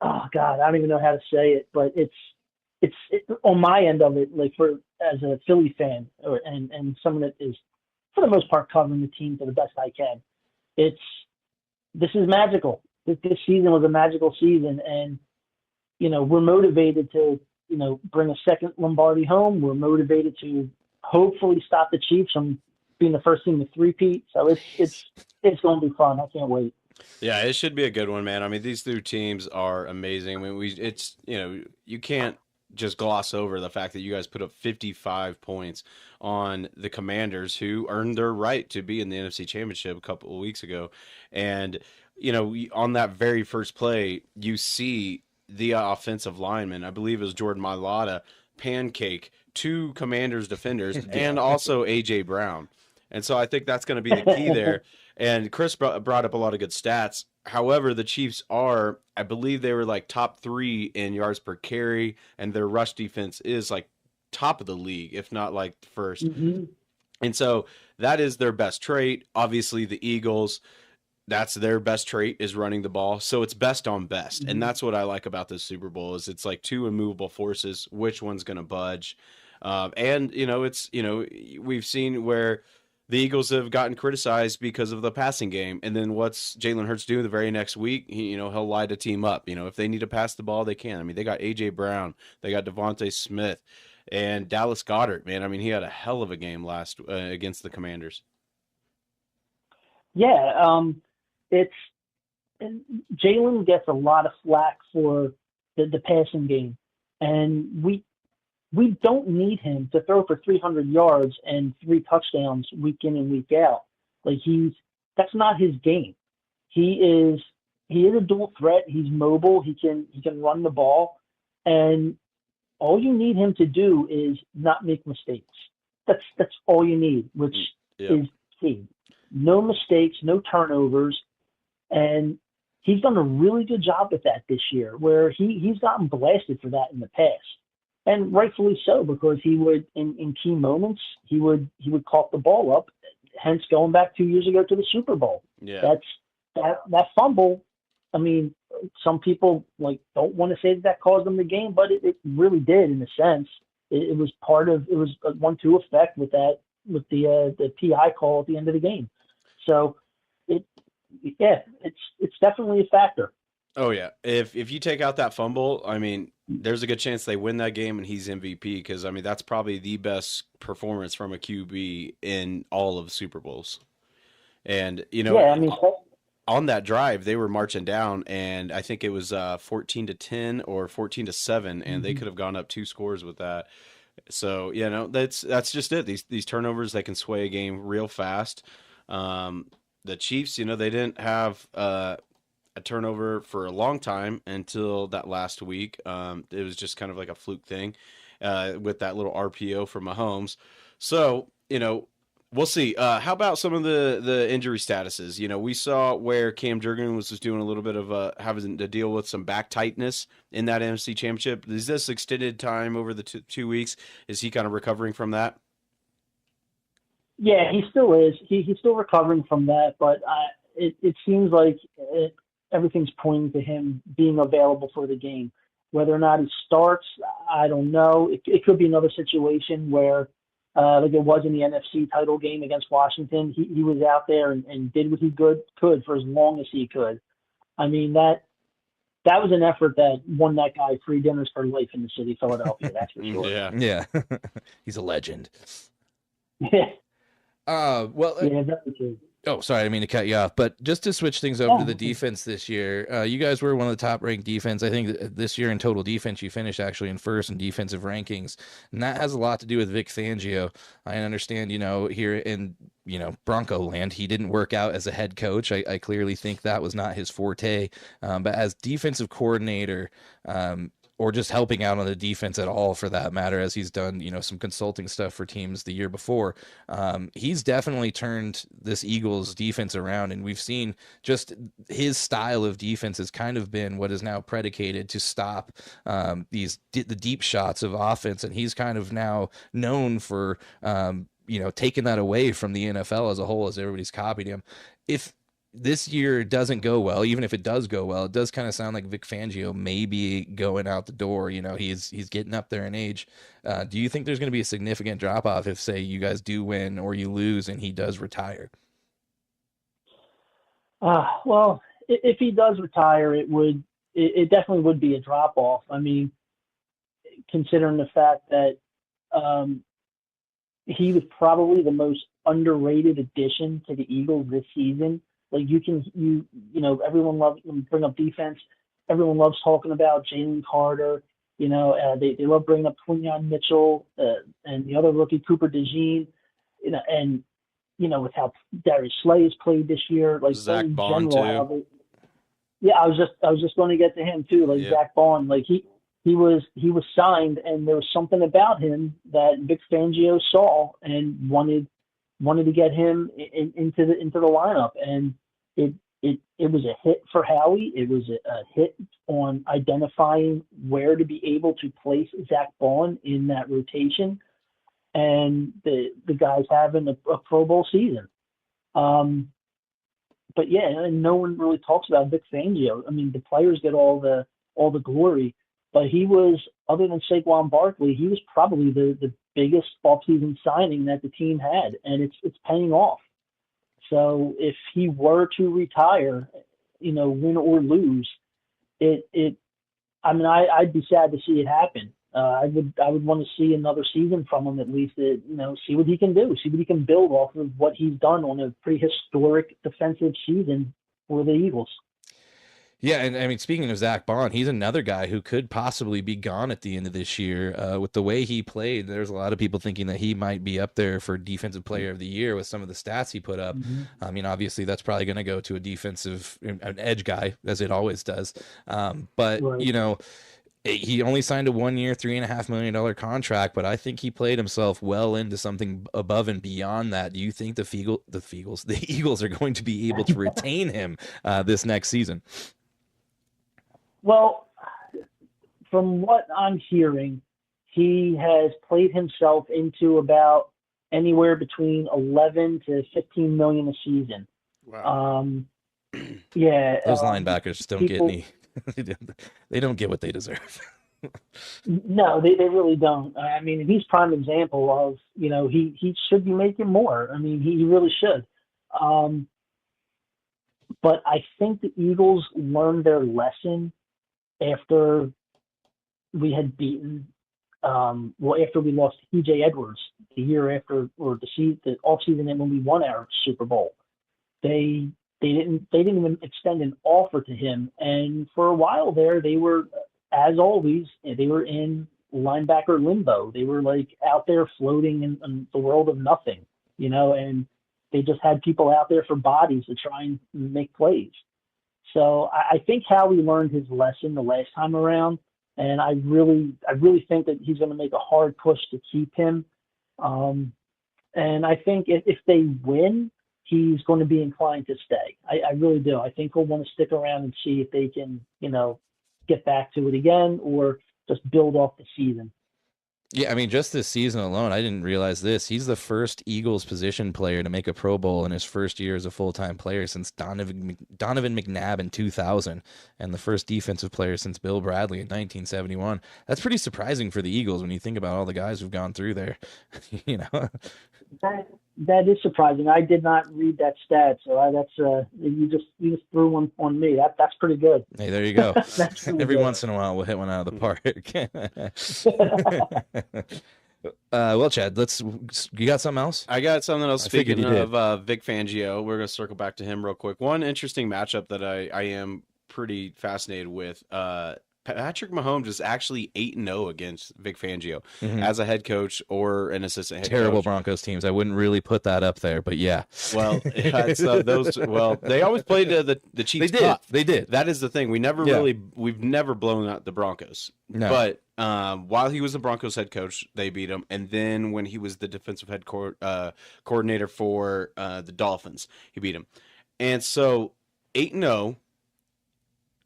oh God, I don't even know how to say it, but it's on my end of it, like as a Philly fan and someone that is for the most part covering the team to the best I can. This is magical. This season was a magical season, and we're motivated to bring a second Lombardi home. We're motivated to hopefully stop the Chiefs from being the first team to three-peat. So it's going to be fun. I can't wait. Yeah, it should be a good one, man. I mean, these two teams are amazing. I mean, you can't just gloss over the fact that you guys put up 55 points on the Commanders, who earned their right to be in the NFC Championship a couple of weeks ago. And, on that very first play, you see the offensive lineman, I believe it was Jordan Mailata, pancake 2 Commanders defenders and also A.J. Brown. And so I think that's going to be the key there. And Chris brought up a lot of good stats. However, the Chiefs are, I believe they were like top 3 in yards per carry, and their rush defense is like top of the league, if not like first. Mm-hmm. And so that is their best trait. Obviously, the Eagles, that's their best trait, is running the ball. So it's best on best. Mm-hmm. And that's what I like about this Super Bowl is it's like 2 immovable forces. Which one's going to budge? And, we've seen where the Eagles have gotten criticized because of the passing game. And then what's Jalen Hurts do the very next week? He'll light a team up. If they need to pass the ball, they can. I mean, they got A.J. Brown. They got Devontae Smith. And Dallas Goedert, man. I mean, he had a hell of a game last against the Commanders. Yeah, Jalen gets a lot of flack for the passing game. And we don't need him to throw for 300 yards and 3 touchdowns week in and week out. Like that's not his game. He is a dual threat. He's mobile. He can run the ball, and all you need him to do is not make mistakes. That's all you need, which is key. No mistakes, no turnovers, and he's done a really good job with that this year. Where he's gotten blasted for that in the past. And rightfully so, because he would, in key moments, he would cough the ball up. Hence, going back 2 years ago to the Super Bowl. Yeah, that fumble. I mean, some people don't want to say that caused them the game, but it really did in a sense. It was it was a 1-2 effect with the PI call at the end of the game. So it's definitely a factor. Oh yeah, if you take out that fumble, I mean, there's a good chance they win that game and he's MVP because I mean that's probably the best performance from a QB in all of the Super Bowls. And on that drive they were marching down, and I think it was 14-10 or 14-7, and they could have gone up 2 scores with that. So that's just it. These turnovers, they can sway a game real fast. The Chiefs, they didn't have a turnover for a long time until that last week. It was just kind of like a fluke thing with that little RPO from Mahomes. So, We'll see. How about some of the injury statuses? You know, we saw where Cam Jurgen was just doing a little bit of having to deal with some back tightness in that NFC Championship. Is this extended time over the 2 weeks? Is he kind of recovering from that? Yeah, he still is. He's still recovering from that, but it seems like everything's pointing to him being available for the game. Whether or not he starts, I don't know. It could be another situation where, like it was in the NFC title game against Washington, he was out there and did what he could for as long as he could. I mean, that was an effort that won that guy free dinners for life in the city of Philadelphia, that's for sure. Yeah. He's a legend. Yeah. Well, Yeah, very true. Oh, sorry, I didn't mean to cut you off. But just to switch things over to the defense this year, you guys were one of the top-ranked defense. I think this year in total defense, you finished actually in first in defensive rankings, and that has a lot to do with Vic Fangio. I understand, here in Bronco land, he didn't work out as a head coach. I clearly think that was not his forte. But as defensive coordinator, or just helping out on the defense at all for that matter, as he's done, some consulting stuff for teams the year before. He's definitely turned this Eagles defense around, and we've seen just his style of defense has kind of been what is now predicated to stop the deep shots of offense, and he's kind of now known for taking that away from the NFL as a whole, as everybody's copied him. If this year doesn't go well, even if it does go well, it does kind of sound like Vic Fangio may be going out the door. He's getting up there in age. Do you think there's going to be a significant drop off if, say, you guys do win or you lose and he does retire? Well, if he does retire, it definitely would be a drop off. I mean, considering the fact that he was probably the most underrated addition to the Eagles this season. Like everyone loves when you bring up defense. Everyone loves talking about Jalen Carter. They love bringing up Quinyon Mitchell and the other rookie Cooper DeJean. And with how Darius Slay has played this year, like Zach in Bond general, too. I was just going to get to him too. Like Zach Bond, like he was signed, and there was something about him that Vic Fangio saw and wanted to get him into the lineup, and it was a hit for Howie. It was a hit on identifying where to be able to place Zach Bond in that rotation, and the guy's having a Pro Bowl season. But yeah, and no one really talks about Vic Fangio. I mean, the players get all the glory, but he was, other than Saquon Barkley, he was probably the biggest offseason signing that the team had, and it's paying off. So if he were to retire, win or lose, I'd be sad to see it happen. I would want to see another season from him at least, see what he can do, see what he can build off of what he's done on a pretty historic defensive season for the Eagles. Yeah, and I mean, speaking of Zach Bond, he's another guy who could possibly be gone at the end of this year. With the way he played, there's a lot of people thinking that he might be up there for Defensive Player of the Year with some of the stats he put up. Mm-hmm. I mean, obviously, that's probably going to go to an edge guy, as it always does. But, right. He only signed a 1 year, $3.5 million contract, but I think he played himself well into something above and beyond that. Do you think the Eagles are going to be able to retain him this next season? Well, from what I'm hearing, he has played himself into about anywhere between 11 to 15 million a season. Wow. Yeah. Those linebackers don't get any. They don't get what they deserve. No, they really don't. I mean, he's prime example of, he should be making more. I mean, he really should. But I think the Eagles learned their lesson after we had beaten, after we lost T.J. Edwards the year after, or the offseason when we won our Super Bowl. They didn't even extend an offer to him, and for a while there, they were, as always, they were in linebacker limbo. They were like out there floating in the world of nothing, and they just had people out there for bodies to try and make plays. So I think Howie learned his lesson the last time around, and I really think that he's going to make a hard push to keep him. And I think if they win, he's going to be inclined to stay. I really do. I think he'll want to stick around and see if they can, get back to it again or just build off the season. Yeah, I mean, just this season alone, I didn't realize this. He's the first Eagles position player to make a Pro Bowl in his first year as a full-time player since Donovan McNabb in 2000, and the first defensive player since Bill Bradley in 1971. That's pretty surprising for the Eagles when you think about all the guys who've gone through there. That is surprising. I did not read that stat, so that's you just threw one on me. That's pretty good. Hey, there you go. Every good. once in a while, we'll hit one out of the park. Well, Chad, you got something else? I got something else. I figured Speaking you of Vic Fangio, we're going to circle back to him real quick. One interesting matchup that I am pretty fascinated with. Patrick Mahomes is actually 8-0 against Vic Fangio as a head coach or an assistant head Terrible coach. Broncos teams. I wouldn't really put that up there, but yeah. Well, they always played the Chiefs. They did. That is the thing. We've never blown out the Broncos. No. But while he was the Broncos head coach, they beat him. And then when he was the defensive head coordinator for the Dolphins, he beat him. And so 8-0.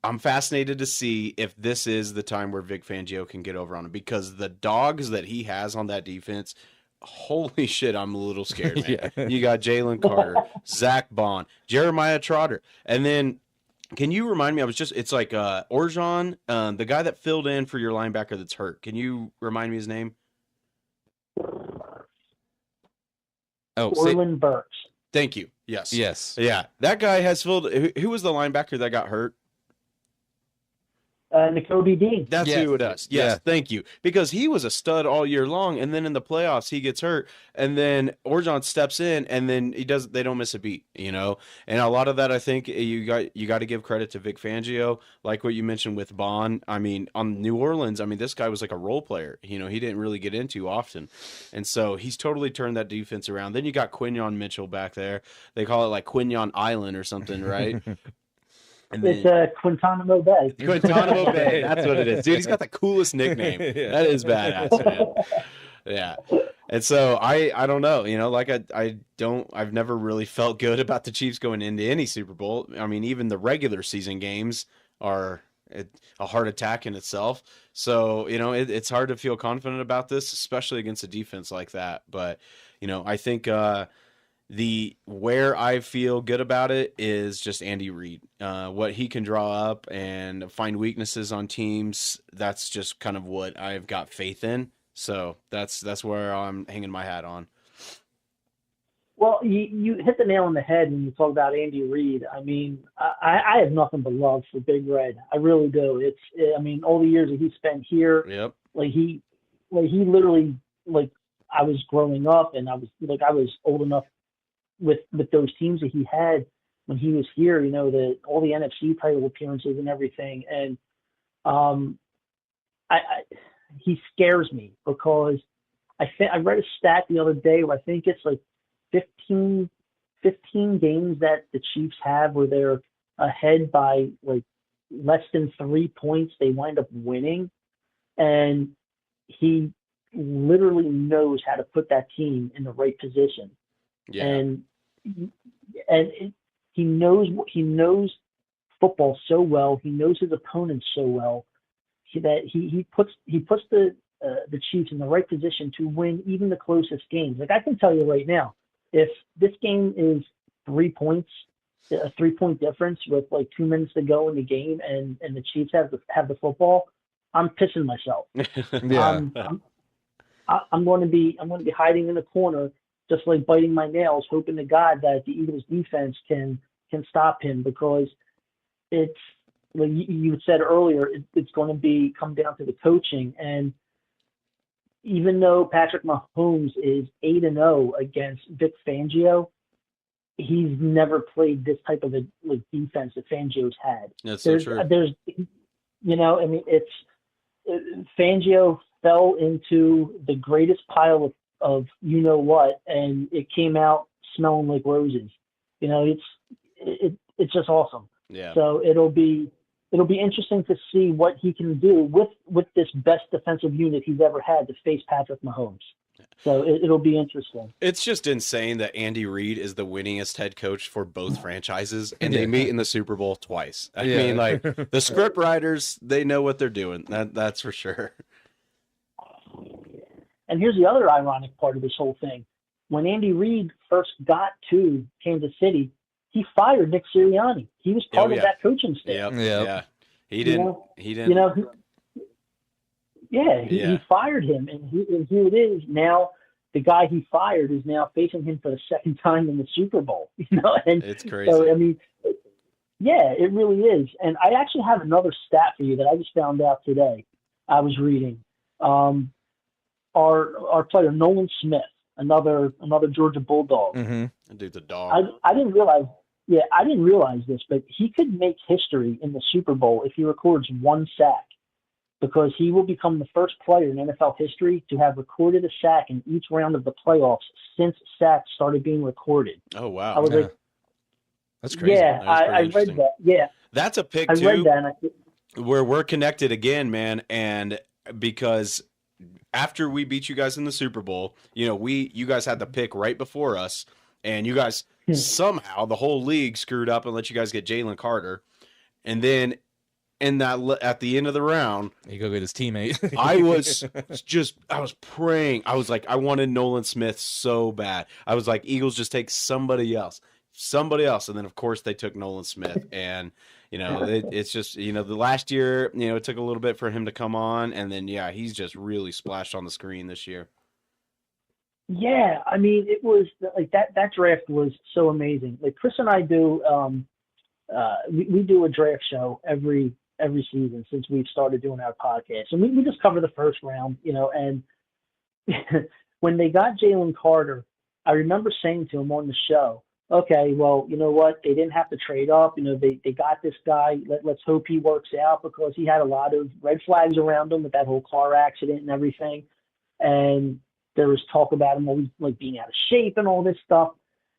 I'm fascinated to see if this is the time where Vic Fangio can get over on him, because the dogs that he has on that defense, holy shit, I'm a little scared, man. Yeah. You got Jalen Carter, Zach Bond, Jeremiah Trotter. And then, can you remind me, it's like Orjan, the guy that filled in for your linebacker that's hurt. Can you remind me his name? Orlin Burks. Thank you. Yes. Yeah. That guy has filled. Who was the linebacker that got hurt? N'Kobe Dean. That's who it is. Yes, Yeah. thank you. Because he was a stud all year long, and then in the playoffs he gets hurt, and then Orjan steps in, and then they don't miss a beat, And a lot of that, I think you got to give credit to Vic Fangio, like what you mentioned with Bond. I mean, on New Orleans, this guy was like a role player. He didn't really get into often, and so he's totally turned that defense around. Then you got Quinyon Mitchell back there. They call it like Quinyon Island or something, right? It's Guantanamo Bay. Guantanamo Bay. That's what it is. Dude, he's got the coolest nickname. Yeah. That is badass, man. Yeah. And so I don't know, I've never really felt good about the Chiefs going into any Super Bowl. Even the regular season games are a heart attack in itself. So, it's hard to feel confident about this, especially against a defense like that. But, I think where I feel good about it is just Andy Reid. What he can draw up and find weaknesses on teams, that's just kind of what I've got faith in. So that's where I'm hanging my hat on. Well, you hit the nail on the head when you talk about Andy Reid. I have nothing but love for Big Red. I really do. All the years that he spent here, Yep. he literally, I was growing up and I was old enough with those teams that he had when he was here, all the NFC title appearances and everything. And he scares me because I read a stat the other day where I think it's like 15 games that the Chiefs have where they're ahead by like less than 3 points. They wind up winning. And he literally knows how to put that team in the right position. Yeah. And he knows football so well. He knows his opponents so well that he puts the Chiefs in the right position to win even the closest games. Like I can tell you right now, if this game is 3 points, a 3-point difference with like 2 minutes to go in the game, and the Chiefs have the football, I'm pissing myself. Yeah. I'm going to be hiding in the corner, just like biting my nails, hoping to God that the Eagles defense can stop him, because it's like you said earlier, it's going to come down to the coaching. And even though Patrick Mahomes is 8-0 against Vic Fangio, he's never played this type of a defense that Fangio's had. That's so true. Fangio fell into the greatest pile of what, and it came out smelling like roses. It's just awesome. Yeah. So it'll be interesting to see what he can do with this best defensive unit he's ever had to face Patrick Mahomes. So it'll be interesting. It's just insane that Andy Reid is the winningest head coach for both franchises, and they meet in the Super Bowl twice. I mean, like, the script writers, they know what they're doing. That's for sure. And here's the other ironic part of this whole thing. When Andy Reid first got to Kansas City, he fired Nick Sirianni. He was part of that coaching staff. Yeah. He didn't. He fired him, and here it is now. The guy he fired is now facing him for the second time in the Super Bowl. And it's crazy. So I mean, it really is. And I actually have another stat for you that I just found out today. I was reading our player Nolan Smith, another Georgia Bulldog. Mm-hmm. That dude's a dog. I didn't realize. Yeah, I didn't realize this, but he could make history in the Super Bowl if he records one sack, because he will become the first player in NFL history to have recorded a sack in each round of the playoffs since sacks started being recorded. Oh, wow. I was like, that's crazy. Yeah, I read that. Yeah. That's a pick, I too, read that. where we're connected again, man, and because after we beat you guys in the Super Bowl, you guys had the pick right before us, and you guys somehow, the whole league screwed up and let you guys get Jalen Carter. And then at the end of the round, you go get his teammate. I was praying. I was like, I wanted Nolan Smith so bad. I was like, Eagles, just take somebody else. And then, of course, they took Nolan Smith. And, it's just, the last year, it took a little bit for him to come on. And then, he's just really splashed on the screen this year. Yeah, I mean, it was like that draft was so amazing. Like Chris and I do, we do a draft show every season since we've started doing our podcast, and we just cover the first round, and when they got Jalen Carter, I remember saying to him on the show, okay, well, you know what, they didn't have to trade up, they got this guy, let's hope he works out, because he had a lot of red flags around him with that whole car accident and everything, and there was talk about him always like being out of shape and all this stuff.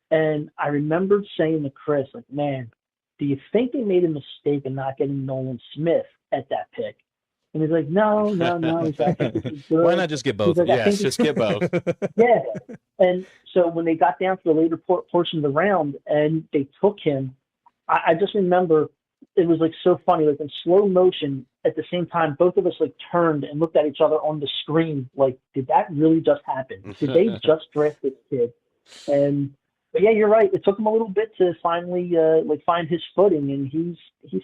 And I remembered saying to Chris, like, man, do you think they made a mistake in not getting Nolan Smith at that pick? And he's like, no. He's like, I think this is good. Why not just get both? Like, yes, just get both. Yeah. And so when they got down to the later portion of the round and they took him, I just remember it was like so funny, like in slow motion. At the same time, both of us like turned and looked at each other on the screen, like, did that really just happen? Did they just draft this kid? But yeah, you're right. It took him a little bit to finally find his footing, and he's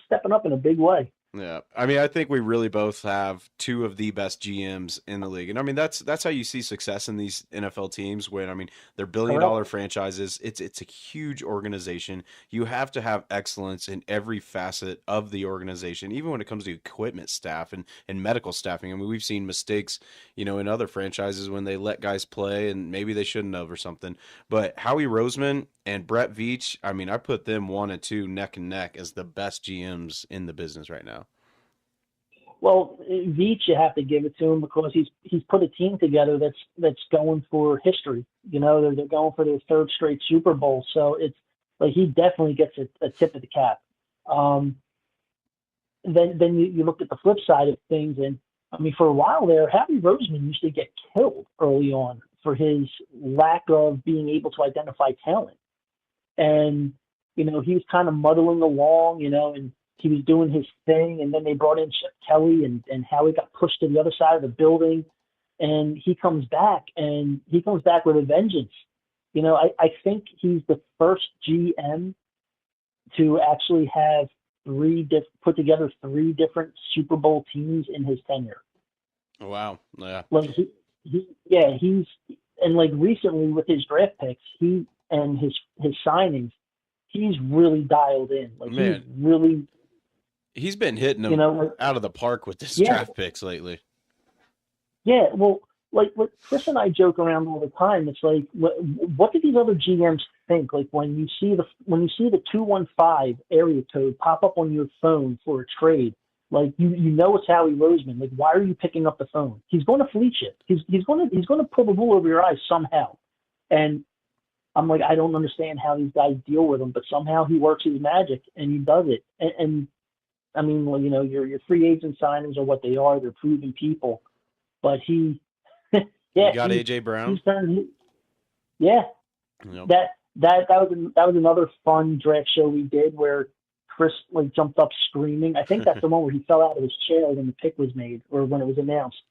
stepping up in a big way. Yeah, I mean, I think we really both have two of the best GMs in the league, and I mean that's how you see success in these NFL teams. When I mean they're billion-dollar franchises, it's a huge organization. You have to have excellence in every facet of the organization, even when it comes to equipment staff and medical staffing. I mean, we've seen mistakes, in other franchises when they let guys play and maybe they shouldn't have or something. But Howie Roseman and Brett Veach, I mean, I put them 1 and 2 neck and neck as the best GMs in the business right now. Well, Veach, you have to give it to him because he's put a team together that's going for history. They're going for their third straight Super Bowl, so it's like he definitely gets a tip of the cap. Then you look at the flip side of things, and I mean, for a while there, Howie Roseman used to get killed early on for his lack of being able to identify talent, and he was kind of muddling along, and he was doing his thing, and then they brought in Chip Kelly, and Howie got pushed to the other side of the building, and he comes back with a vengeance. I think he's the first GM to actually have put together 3 different Super Bowl teams in his tenure. Wow. Yeah. Like he's and like recently with his draft picks, he and his signings, he's really dialed in. Like Man. He's been hitting them out of the park with his draft picks lately. Yeah, well, like Chris and I joke around all the time. It's like, what do these other GMs think? Like when you see the 215 area code pop up on your phone for a trade, like you know it's Howie Roseman. Like, why are you picking up the phone? He's going to fleece you. He's going to pull the wool over your eyes somehow. And I'm like, I don't understand how these guys deal with him, but somehow he works his magic and he does it. And I mean, well, your free agent signings are what they are. They're proven people, but he Yeah, You got AJ Brown. He's turned. Yeah, Yep. that was another fun draft show we did where Chris like jumped up screaming. I think that's the one where he fell out of his chair when the pick was made or when it was announced.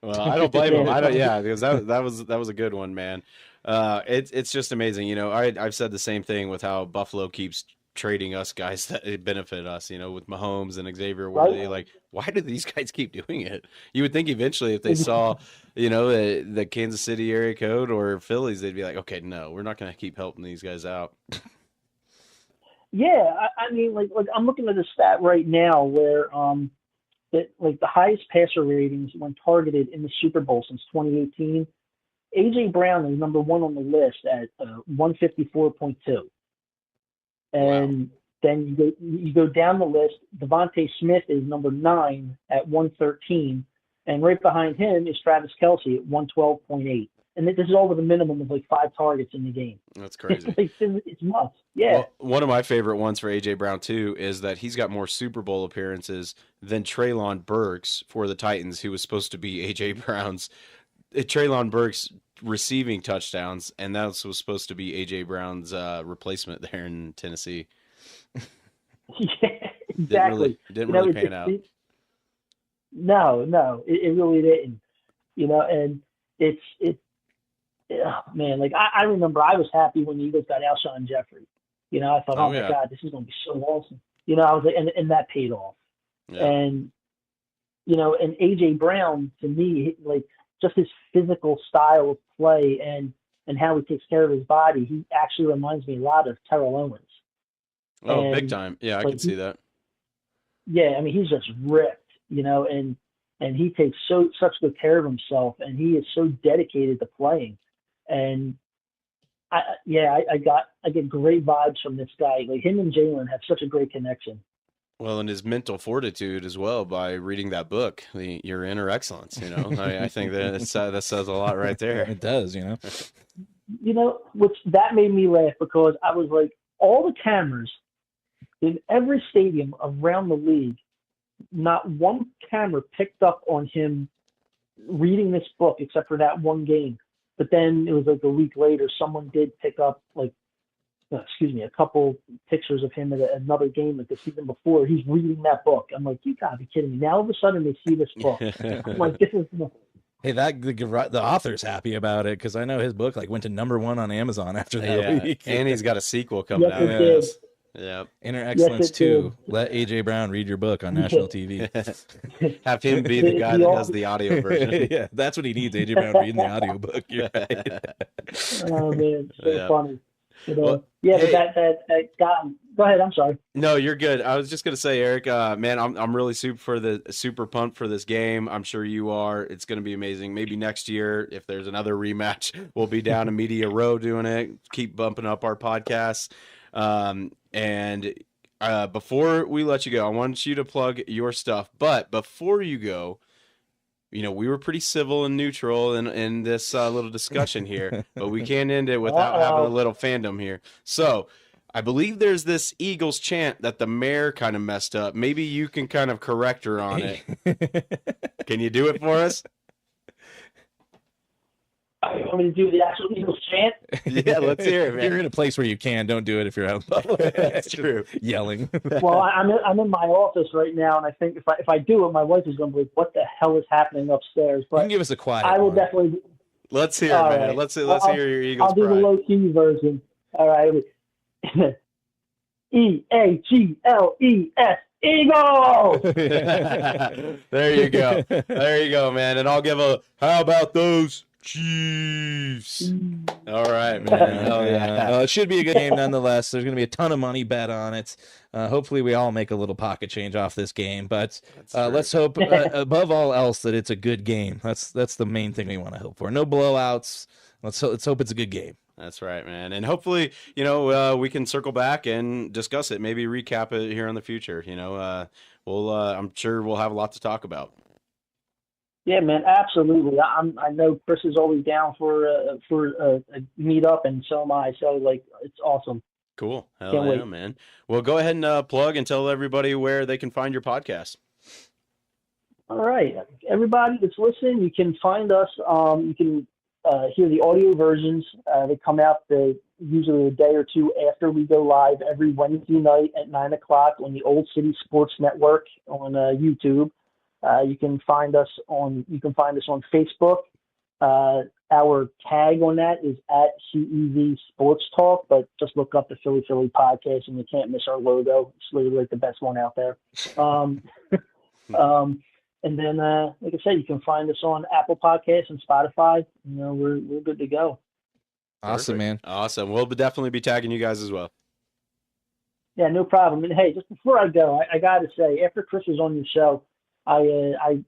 Well, I don't blame him. Yeah, because that was a good one, man. It's just amazing. You know, I've said the same thing with how Buffalo keeps trading us guys that benefit us. You know, with Mahomes and Xavier Worthy. Right. Like, why do these guys keep doing it? You would think eventually, if they saw, you know, the Kansas City area code or Phillies, they'd be like, okay, no, we're not going to keep helping these guys out. Yeah, I mean, like I'm looking at a stat right now where that like the highest passer ratings when targeted in the Super Bowl since 2018. AJ Brown is number one on the list at 154.2, and then you go down the list. Devontae Smith is number 9 at 113, and right behind him is Travis Kelce at 112.8. And this is all with a minimum of like 5 targets in the game. That's crazy. It's nuts. Yeah. Well, one of my favorite ones for AJ Brown too is that he's got more Super Bowl appearances than Treylon Burks for the Titans, who was supposed to be AJ Brown's. Treylon Burks receiving touchdowns, and that was supposed to be AJ Brown's replacement there in Tennessee. Yeah, exactly. Didn't really pan out. No, it really didn't. You know, and it's oh, man, like I remember I was happy when the Eagles got Alshon Jeffrey. You know, I thought, oh my God, this is going to be so awesome. You know, I was like, and that paid off. Yeah. And you know, and AJ Brown to me, like just his physical style of play and how he takes care of his body, he actually reminds me a lot of Terrell Owens. Oh, And, big time. Yeah, I like, can see that. Yeah, I mean, he's just ripped, you know, and he takes such good care of himself, and he is so dedicated to playing. And I get great vibes from this guy. Like him and Jalen have such a great connection. Well, and his mental fortitude as well by reading that book, Your Inner Excellence. You know, I think that says a lot right there. It does, you know. You know, which that made me laugh because I was like, all the cameras in every stadium around the league, not one camera picked up on him reading this book except for that one game. But then it was like a week later, someone did pick up a couple pictures of him at another game like the season before. He's reading that book. I'm like, you gotta be kidding me. Now all of a sudden they see this book. I'm like, this is. Hey, the author's happy about it because I know his book went to #1 on Amazon after that week. And he's got a sequel coming out. It did. Yeah. Inner Excellence 2. did. Let AJ Brown read your book on national TV. Have him be the guy that does the audio version. Yeah, that's what he needs, AJ Brown reading the audiobook. You're right. Oh man, so funny. You know? Well, yeah, hey. but that got. Go ahead. I'm sorry. No, you're good. I was just gonna say, Eric, man, I'm really super pumped for this game. I'm sure you are. It's gonna be amazing. Maybe next year, if there's another rematch, we'll be down in Media Row doing it. Keep bumping up our podcasts. And before we let you go, I want you to plug your stuff. But before you go, you know, we were pretty civil and neutral in this little discussion here, but we can't end it without having a little fandom here. So I believe there's this Eagles chant that the mayor kind of messed up. Maybe you can kind of correct her on it. Can you do it for us? You want me to do the actual Eagles chant? Yeah, let's hear it, man. You're in a place where you can. Don't do it if you're out in public. That's true. Yelling. Well, I'm in my office right now, and I think if I do it, my wife is going to be like, "What the hell is happening upstairs?" You But can give us a quiet I will one. definitely. Let's hear it, All man. right. Let's hear your Eagles I'll do the pride. low key version. All right. EAGLES Eagles. There you go. There you go, man. And I'll give a how about those Chiefs? All right, man. Hell yeah. Well, it should be a good game nonetheless. There's going to be a ton of money bet on it. Hopefully, we all make a little pocket change off this game. But let's hope, above all else, that it's a good game. That's the main thing we want to hope for. No blowouts. Let's hope it's a good game. That's right, man. And hopefully, you know, we can circle back and discuss it. Maybe recap it here in the future. You know, I'm sure we'll have a lot to talk about. Yeah, man, absolutely. I know Chris is always down for a meet up, and so am I. So it's awesome. Cool. Hell Can't yeah, wait. man. Well, go ahead and plug and tell everybody where they can find your podcast. All right, everybody that's listening, you can find us. You can hear the audio versions. They come out usually a day or two after we go live every Wednesday night at 9 o'clock on the Old City Sports Network on YouTube. You can find us on Facebook. Our tag on that is at CEV Sports Talk, but just look up the Philly podcast and you can't miss our logo. It's literally like the best one out there. And then, like I said, you can find us on Apple Podcasts and Spotify. We're good to go. Awesome, man. Awesome. We'll definitely be tagging you guys as well. Yeah, no problem. And hey, just before I go, I got to say, after Chris was on your show, I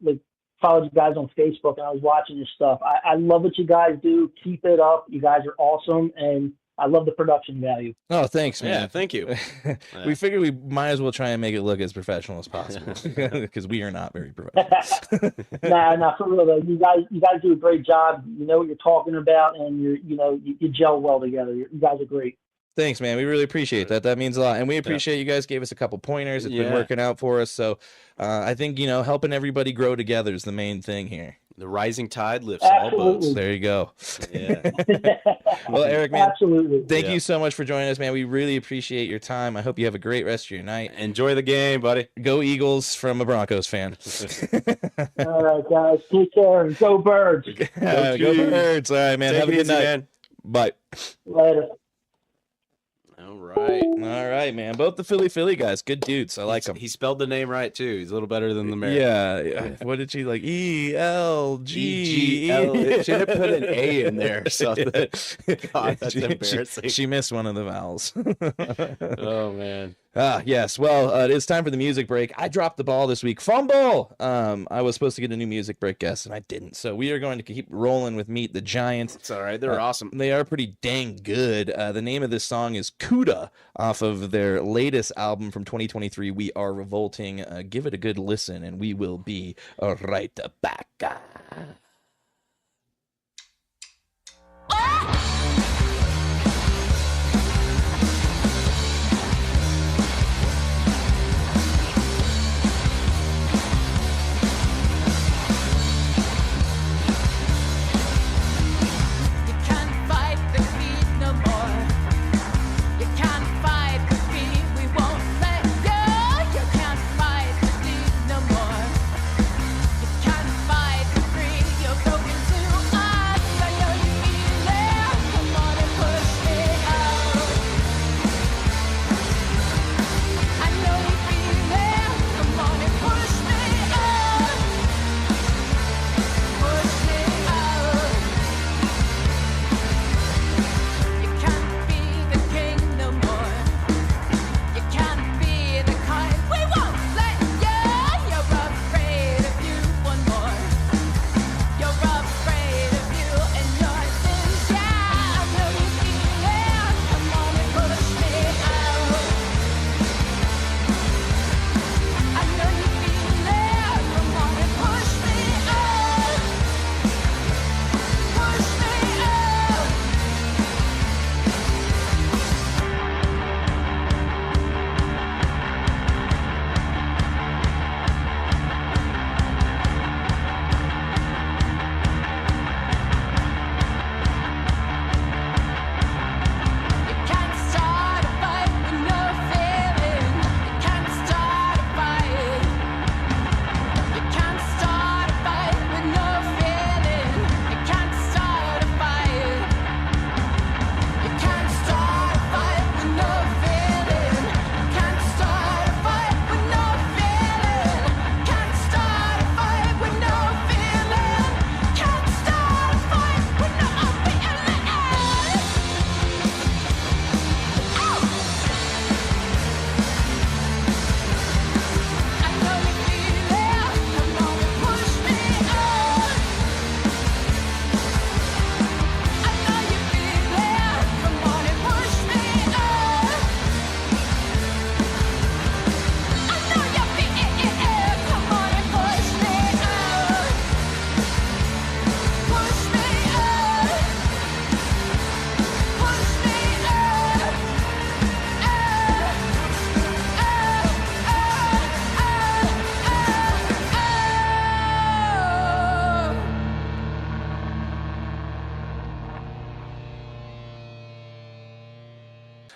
followed you guys on Facebook and I was watching your stuff. I love what you guys do. Keep it up. You guys are awesome. And I love the production value. Oh, thanks, man. Yeah, thank you. We figured we might as well try and make it look as professional as possible because we are not very professional. Nah, for real though. You guys do a great job. You know what you're talking about, and you gel well together. You guys are great. Thanks, man. We really appreciate that. That means a lot. And we appreciate you guys gave us a couple pointers. It's been working out for us. So I think, helping everybody grow together is the main thing here. The rising tide lifts all boats. There you go. Yeah. Well, Eric, man, absolutely. Thank you so much for joining us, man. We really appreciate your time. I hope you have a great rest of your night. Enjoy the game, buddy. Go Eagles from a Broncos fan. All right, guys. Take care and go Birds. Go Birds. All right, man. Take have a it good easy, night. man. Bye. Later. All right, man. Both the Philly guys, good dudes. I like them. He spelled the name right too. He's a little better than the mayor. Yeah. What did she like? ELG. It should have put an A in there. So God, that's embarrassing. She missed one of the vowels. Oh man. Yes. Well, it is time for the music break. I dropped the ball this week. Fumble. I was supposed to get a new music break guest, and I didn't. So we are going to keep rolling with Meet the Giant. It's all right. They're awesome. They are pretty dang good. The name of this song is Cuda off of their latest album from 2023, We Are Revolting. Give it a good listen, and we will be right back. Free.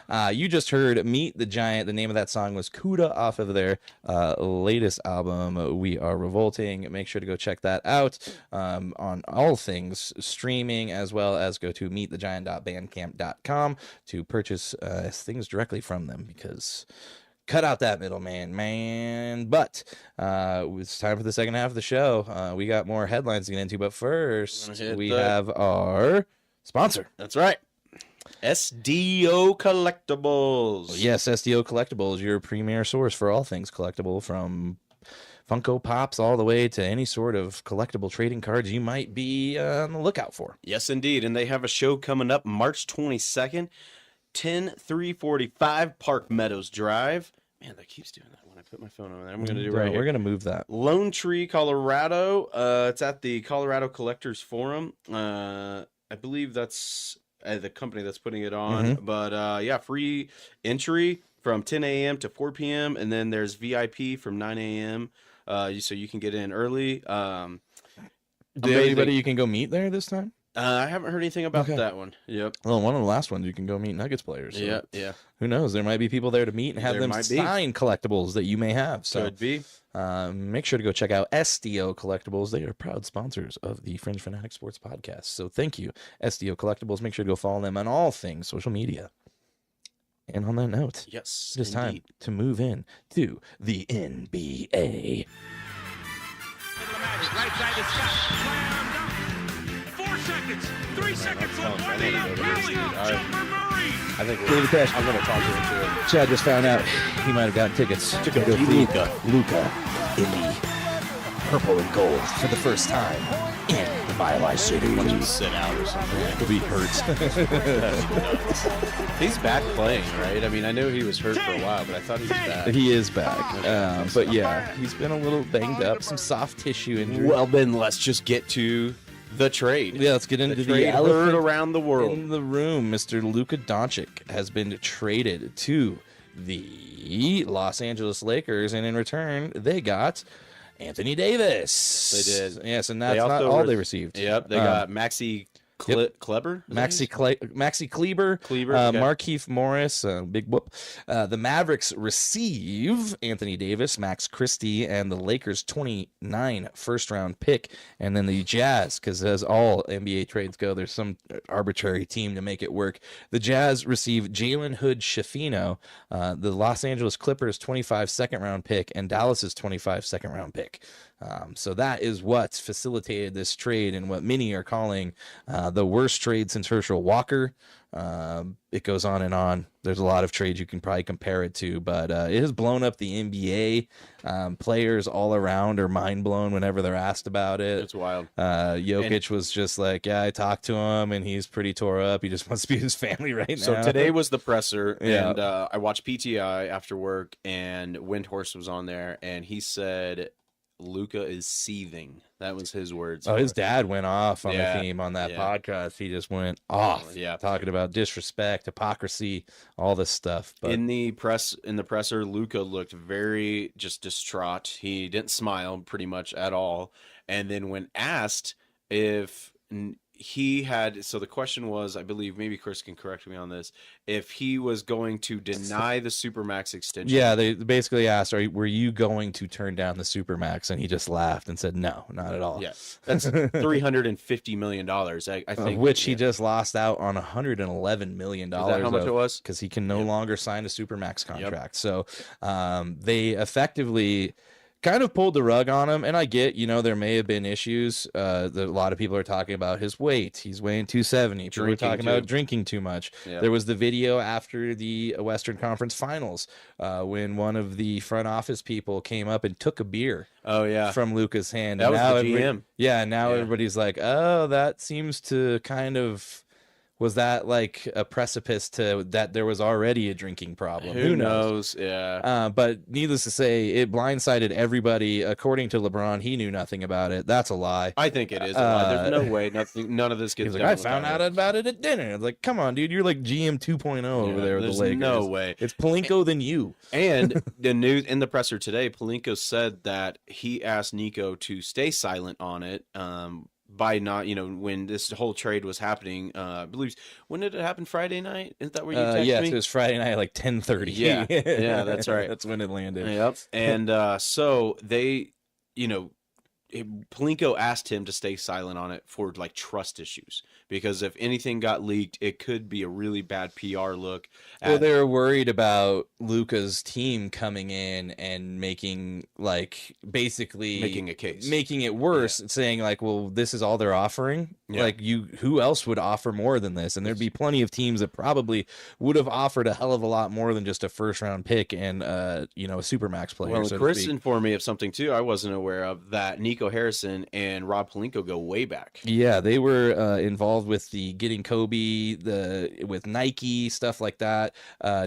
You just heard Meet the Giant. The name of that song was Cuda off of their latest album, We Are Revolting. Make sure to go check that out on all things streaming, as well as go to meetthegiant.bandcamp.com to purchase things directly from them, because cut out that middleman, man. But it's time for the second half of the show. We got more headlines to get into, but first we have our sponsor. That's right. SDO Collectibles. Yes, SDO Collectibles, your premier source for all things collectible, from Funko Pops all the way to any sort of collectible trading cards you might be on the lookout for. Yes, indeed. And they have a show coming up March 22nd, 10345 Park Meadows Drive. Man, that keeps doing that when I put my phone on there. I'm going to do right here. We're going to move that. Lone Tree, Colorado. It's at the Colorado Collectors Forum. I believe that's the company that's putting it on. But yeah, free entry from 10 a.m. to 4 p.m. And then there's VIP from 9 a.m. So you can get in early. Did anybody you can go meet there this time? I haven't heard anything about that one. Yep. Well, one of the last ones you can go meet Nuggets players. So yeah, yeah. Who knows? There might be people there to meet and have them sign collectibles that you may have. So could be. Make sure to go check out SDO Collectibles. They are proud sponsors of the Fringe Fanatic Sports Podcast. So thank you, SDO Collectibles. Make sure to go follow them on all things social media. And on that note, yes, it is time to move in to the NBA. Right side to Scott. Slam dunk. 4 seconds. 3 seconds left. Winding up. Curly. Jumper Murray. I think I'm going to talk to him too. Chad just found out he might have gotten tickets to go see Luka in the purple and gold for the first time in the Mile High City. Sit out or something. He'll be hurt. He's back playing, right? I mean, I know he was hurt for a while, but I thought he was back. He is back. But yeah, he's been a little banged up, some soft tissue injury. Well, then let's just get to the trade. Yeah, let's get into the trade elephant around the world. in the room. Mr. Luka Doncic has been traded to the Los Angeles Lakers, and in return, they got Anthony Davis. They did. Yes, and that's not all they received. Yep, they got Maxi Kleber? Maxi Kleber, okay. Markieff Morris, big whoop. The Mavericks receive Anthony Davis, Max Christie, and the Lakers' 29 first-round pick. And then the Jazz, because as all NBA trades go, there's some arbitrary team to make it work. The Jazz receive Jalen Hood-Schifino, the Los Angeles Clippers' 25 second-round pick, and Dallas's 25 second-round pick. So that is what facilitated this trade, and what many are calling the worst trade since Herschel Walker. It goes on and on. There's a lot of trades you can probably compare it to, but it has blown up the NBA. Players all around are mind blown whenever they're asked about it. It's wild. Jokic was just like, yeah, I talked to him and he's pretty tore up. He just wants to be with his family right now. So today was the presser, and I watched PTI after work, and Windhorst was on there, and he said Luka is seething. That was his words. Oh, his dad went off on the team on that podcast. He just went off, talking about disrespect, hypocrisy, all this stuff. But in the presser, Luka looked very just distraught. He didn't smile pretty much at all. And then when asked if he had, so the question was, I believe, maybe Chris can correct me on this, if he was going to deny the Supermax extension. Yeah, they basically asked, were you going to turn down the Supermax? And he just laughed and said, no, not at all. Yeah, that's $350 million, I think. Which he just lost out on $111 million. Is that how much it was? Because he can no longer sign a Supermax contract. So they effectively kind of pulled the rug on him, and I get, there may have been issues. A lot of people are talking about his weight. He's weighing 270. People are talking about drinking too much. Yep. There was the video after the Western Conference Finals when one of the front office people came up and took a beer from Luka's hand. That was the GM. Everybody's like, oh, that seems to kind of... Was that like a precipice to that there was already a drinking problem? Who knows? Yeah. But needless to say, it blindsided everybody. According to LeBron, he knew nothing about it. That's a lie. I think it is a lie. There's no way. None of this gets done. I found out about it at dinner. Like, come on, dude. You're like GM 2.0 over there with the Lakers. No way. It's Pelinko than you. And the news in the presser today, Pelinko said that he asked Nico to stay silent on it. by not, when this whole trade was happening, I believe, when did it happen? Friday night? Isn't that where you texted yes, me? it was Friday night at like 10:30. Yeah, that's right. That's when it landed. Yep. And so they, Palinko asked him to stay silent on it for like trust issues, because if anything got leaked, it could be a really bad PR look. Well, they were worried about Luka's team coming in and making basically making a case, making it worse, saying like, well, this is all they're offering. Yeah. Like, who else would offer more than this? And there'd be plenty of teams that probably would have offered a hell of a lot more than just a first round pick and a supermax player. Well, so Chris informed me of something too I wasn't aware of, that Nico Harrison and Rob Palinko go way back. Yeah, they were involved with the getting Kobe, with Nike, stuff like that.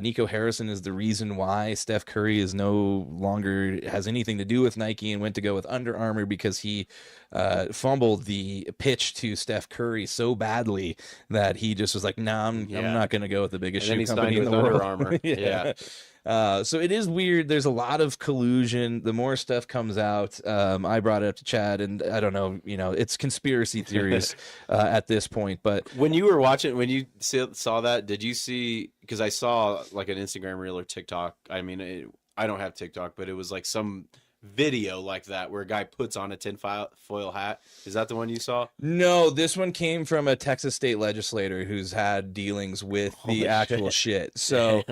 Nico Harrison is the reason why Steph Curry is no longer has anything to do with Nike and went to go with Under Armour, because he fumbled the pitch to Steph Curry so badly that he just was like, nah, I'm not going to go with the biggest shoe company in the world. Under Armour. Yeah. So it is weird. There's a lot of collusion. The more stuff comes out, I brought it up to Chad, and I don't know, it's conspiracy theories at this point. But when you were watching, when you saw that, did you see? Because I saw like an Instagram reel or TikTok. I mean, I don't have TikTok, but it was like some video like that where a guy puts on a tinfoil hat. Is that the one you saw? No, this one came from a Texas state legislator who's had dealings with the actual shit. So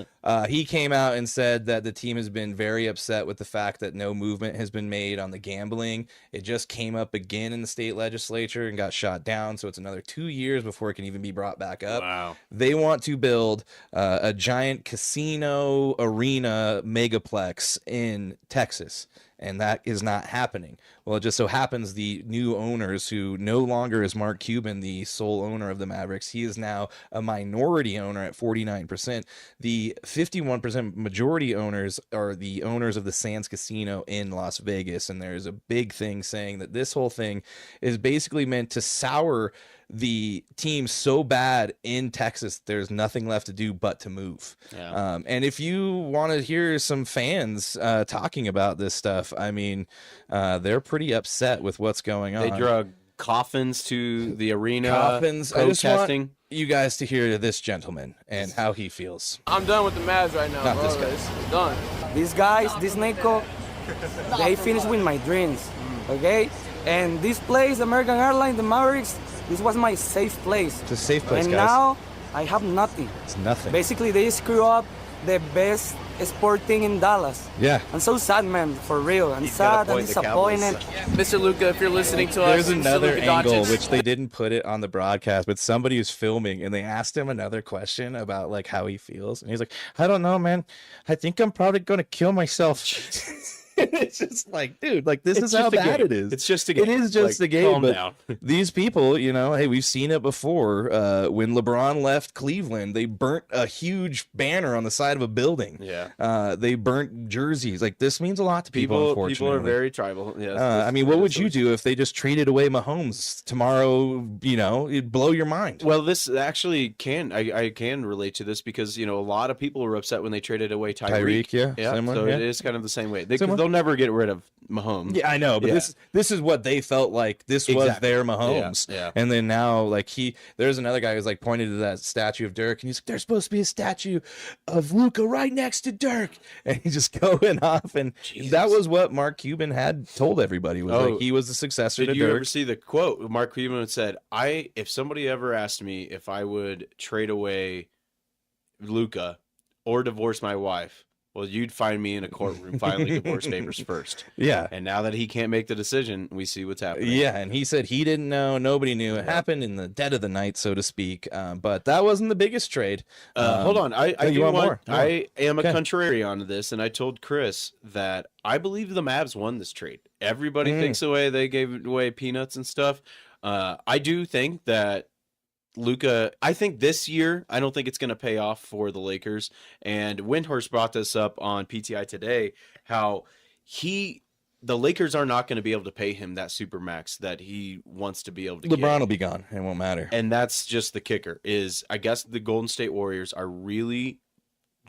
he came out and said that the team has been very upset with the fact that no movement has been made on the gambling. It just came up again in the state legislature and got shot down. So it's another 2 years before it can even be brought back up. Wow. They want to build a giant casino arena megaplex in Texas. And that is not happening. Well, it just so happens the new owners, who no longer is Mark Cuban the sole owner of the Mavericks, he is now a minority owner at 49%. The 51% majority owners are the owners of the Sands Casino in Las Vegas. And there's a big thing saying that this whole thing is basically meant to sour the team so bad in Texas, there's nothing left to do but to move. Yeah. And if you want to hear some fans talking about this stuff, I mean, they're pretty upset with what's going on. They drug coffins to the arena. Coffins. I just protesting. want you guys to hear this gentleman and how he feels. I'm done with the Mavs right now, Not bro. this guy. It's done. These guys, this Nico, they finished with my dreams, okay? And this place, American Airlines, the Mavericks, this was my safe place. It's a safe place, and guys. now I have nothing. It's nothing. Basically, they screw up the best sport thing in Dallas. Yeah. I'm so sad, man, for real. I'm He's got sad a and point, the Cowboys disappointed. Mr. Luka, if you're listening to There's us, another Luka angle, Doncic. which they didn't put it on the broadcast, but somebody was filming and they asked him another question about like how he feels. And he's like, I don't know, man. I think I'm probably going to kill myself. It's just like, dude, like this is how bad it is. It's just a game. It is just Like, a game. calm But down. these people, hey, we've seen it before. When LeBron left Cleveland, they burnt a huge banner on the side of a building. Yeah. They burnt jerseys. Like this means a lot to people. Unfortunately, People are very tribal. Yes. I mean, what would you do if they just traded away Mahomes tomorrow? It'd blow your mind. Well, this actually I can relate to this because a lot of people were upset when they traded away Tyreek. Yeah, similar, so yeah. it is kind of the same way. Similar. They'll never get rid of Mahomes. Yeah, I know, but Yeah. this is what they felt like. This was Exactly. their Mahomes. Yeah. And then now, like there's another guy who's like pointed to that statue of Dirk, and he's like, "There's supposed to be a statue of Luka right next to Dirk," and he's just going off. And that was what Mark Cuban had told everybody was like he was the successor to Did you Dirk. ever see the quote? Mark Cuban said, if somebody ever asked me if I would trade away Luka or divorce my wife, well, you'd find me in a courtroom filing divorce papers first. Yeah. And now that he can't make the decision, we see what's happening. Yeah, and he said he didn't know. Nobody knew. It happened in the dead of the night, so to speak. But that wasn't the biggest trade. Hold on. I you do want want more? I am a Okay. contrarian on this, and I told Chris that I believe the Mavs won this trade. Everybody thinks the way they gave away peanuts and stuff. I do think that Luka, I think this year, I don't think it's going to pay off for the Lakers. And Windhorst brought this up on PTI today, how the Lakers are not going to be able to pay him that supermax that he wants to be able to LeBron get. will be gone. It won't matter. And that's just the kicker is I guess the Golden State Warriors are really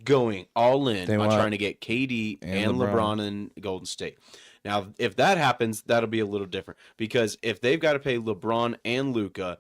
going all in They on want- trying to get KD and LeBron in Golden State. Now, if that happens, that'll be a little different because if they've got to pay LeBron and Luka,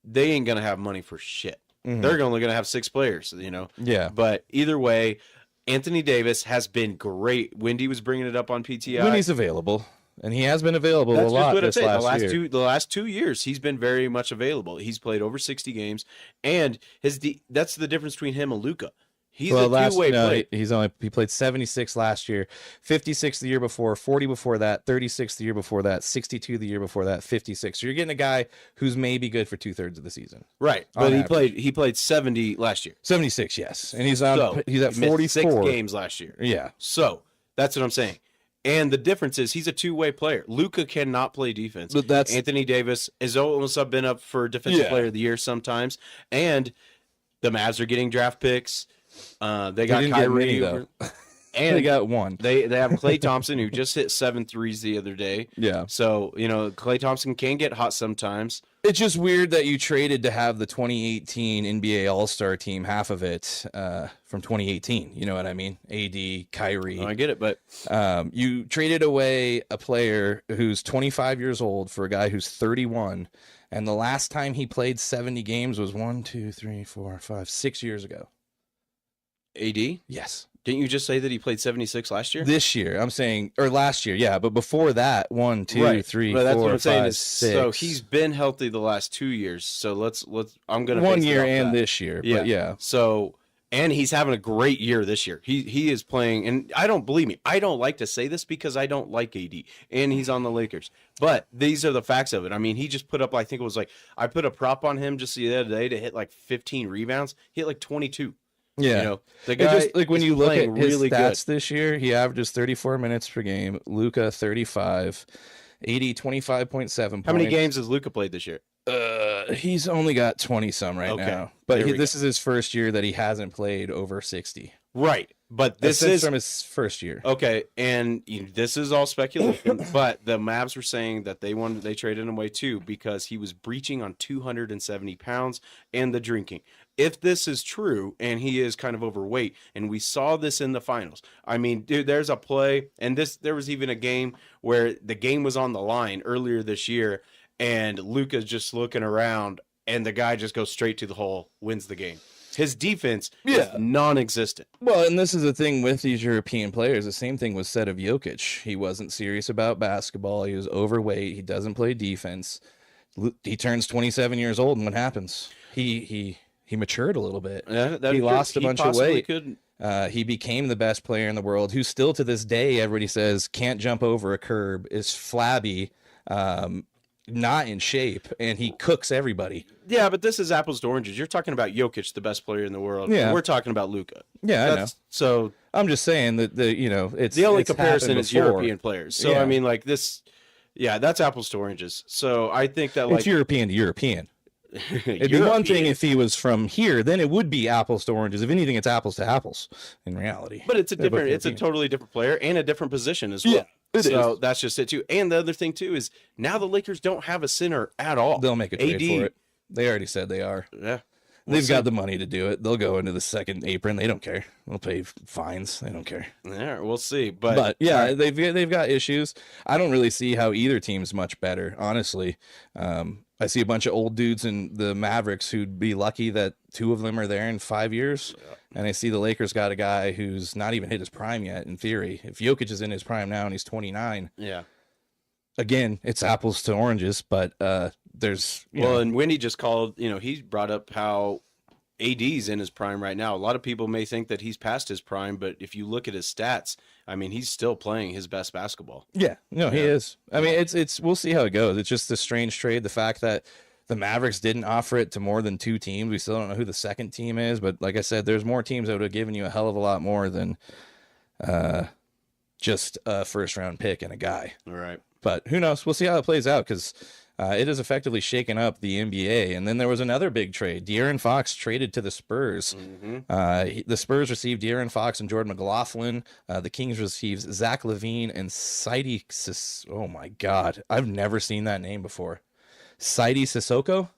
they ain't gonna have money for shit. They're only gonna have 6 players, you know. Yeah. But either way, Anthony Davis has been great. Wendy was bringing it up on PTI. When he's available, and he has been available That's a lot what I'm this saying. last year. The last 2 years, he's been very much available. He's played over 60 games, and that's the difference between him and Luka. He's a two-way player. He played 76 last year, 56 the year before, 40 before that, 36 the year before that, 62 the year before that, 56. So you're getting a guy who's maybe good for 2/3 of the season. Right, On but he played 70 last year. 76, yes, and he's So, he's at he missed 44 6 games last year. Yeah, So that's what I'm saying. And the difference is he's a two-way player. Luka cannot play defense. But that's- Anthony Davis has almost been up for Defensive Player of the Year sometimes. And the Mavs are getting draft picks. They got didn't get Kyrie many, over, though. and they got one. They have Klay Thompson who just hit 7 threes the other day. Yeah. So Klay Thompson can get hot sometimes. It's just weird that you traded to have the 2018 NBA All-Star team, half of it from 2018. You know what I mean? AD, Kyrie. I get it, but You traded away a player who's 25 years old for a guy who's 31, and the last time he played 70 games was 6 years ago. AD, Yes. didn't you just say that he played 76 last year? This year, I'm saying, or last year, yeah, but before that, 1, 2, Right. 3, But that's 4, what I'm saying 5, is, 6. so he's been healthy the last 2 years. So let's I'm gonna 1 base it year off and that. this year, but yeah. So and he's having a great year this year. He is playing, and I don't like to say this because I don't like AD, and he's on the Lakers. But these are the facts of it. I mean, he just put up, I think it was like I put a prop on him just the other day to hit like 15 rebounds. He hit like 22. Yeah, The It guy just like when is you look at playing his really stats this year, he averages 34 minutes per game. Luka 35, 25.7 points. How many games has Luka played this year? He's only got 20 some right Okay. now, but There we this is his first year that he hasn't played over 60. Right, but this That's is from his first year. okay, and this is all speculation. But the Mavs were saying that they traded him away too because he was breaching on 270 pounds and the drinking. If this is true and he is kind of overweight, and we saw this in the finals, I mean, dude, there's a play, and there was even a game where the game was on the line earlier this year, and Luka's just looking around, and the guy just goes straight to the hole, wins the game. His defense is non-existent. Well, and this is the thing with these European players. The same thing was said of Jokic. He wasn't serious about basketball. He was overweight. He doesn't play defense. He turns 27 years old, and what happens? He matured a little bit. He lost a bunch of weight. He became the best player in the world, who still to this day, everybody says, can't jump over a curb, is flabby, not in shape, and he cooks everybody. Yeah, but this is apples to oranges. You're talking about Jokic, the best player in the world. Yeah. And we're talking about Luka. Yeah, I know. So I'm just saying that it's the only it's comparison happened is before. European players. So Yeah. I mean, like this, yeah, that's apples to oranges. So I think that like It's European to European. It'd be one thing if he was from here, then it would be apples to oranges. If anything, it's apples to apples in reality. but it's a They're both different, it's a European. totally different player and a different position as well. Yeah, it so is. that's just it too. And the other thing too is now the Lakers don't have a center at all. They'll make a trade AD for it. They already said they are. Yeah. They've got the money to do it. They'll go into the second apron. They don't care. They'll pay fines. They don't care. Yeah, we'll see. But, But yeah, they've got issues. I don't really see how either team's much better, honestly. I see a bunch of old dudes in the Mavericks who'd be lucky that 2 of them are there in 5 years. And I see the Lakers got a guy who's not even hit his prime yet, in theory. If Jokic is in his prime now and he's 29, yeah. again, it's apples to oranges, but there's... you know, And Wendy just called, he brought up how AD's in his prime right now. A lot of people may think that he's past his prime, but if you look at his stats, I mean, he's still playing his best basketball. yeah, no, he Yeah. is. I mean, it's we'll see how it goes. It's just a strange trade. The fact that the Mavericks didn't offer it to more than 2 teams. We still don't know who the second team is, but like I said, there's more teams that would have given you a hell of a lot more than just a first-round pick and a guy. All right. But who knows? We'll see how it plays out because it has effectively shaken up the NBA. And then there was another big trade. De'Aaron Fox traded to the Spurs. The Spurs received De'Aaron Fox and Jordan McLaughlin. The Kings received Zach LaVine and Saidi. Oh my God, I've never seen that name before. Saidi Sissoko.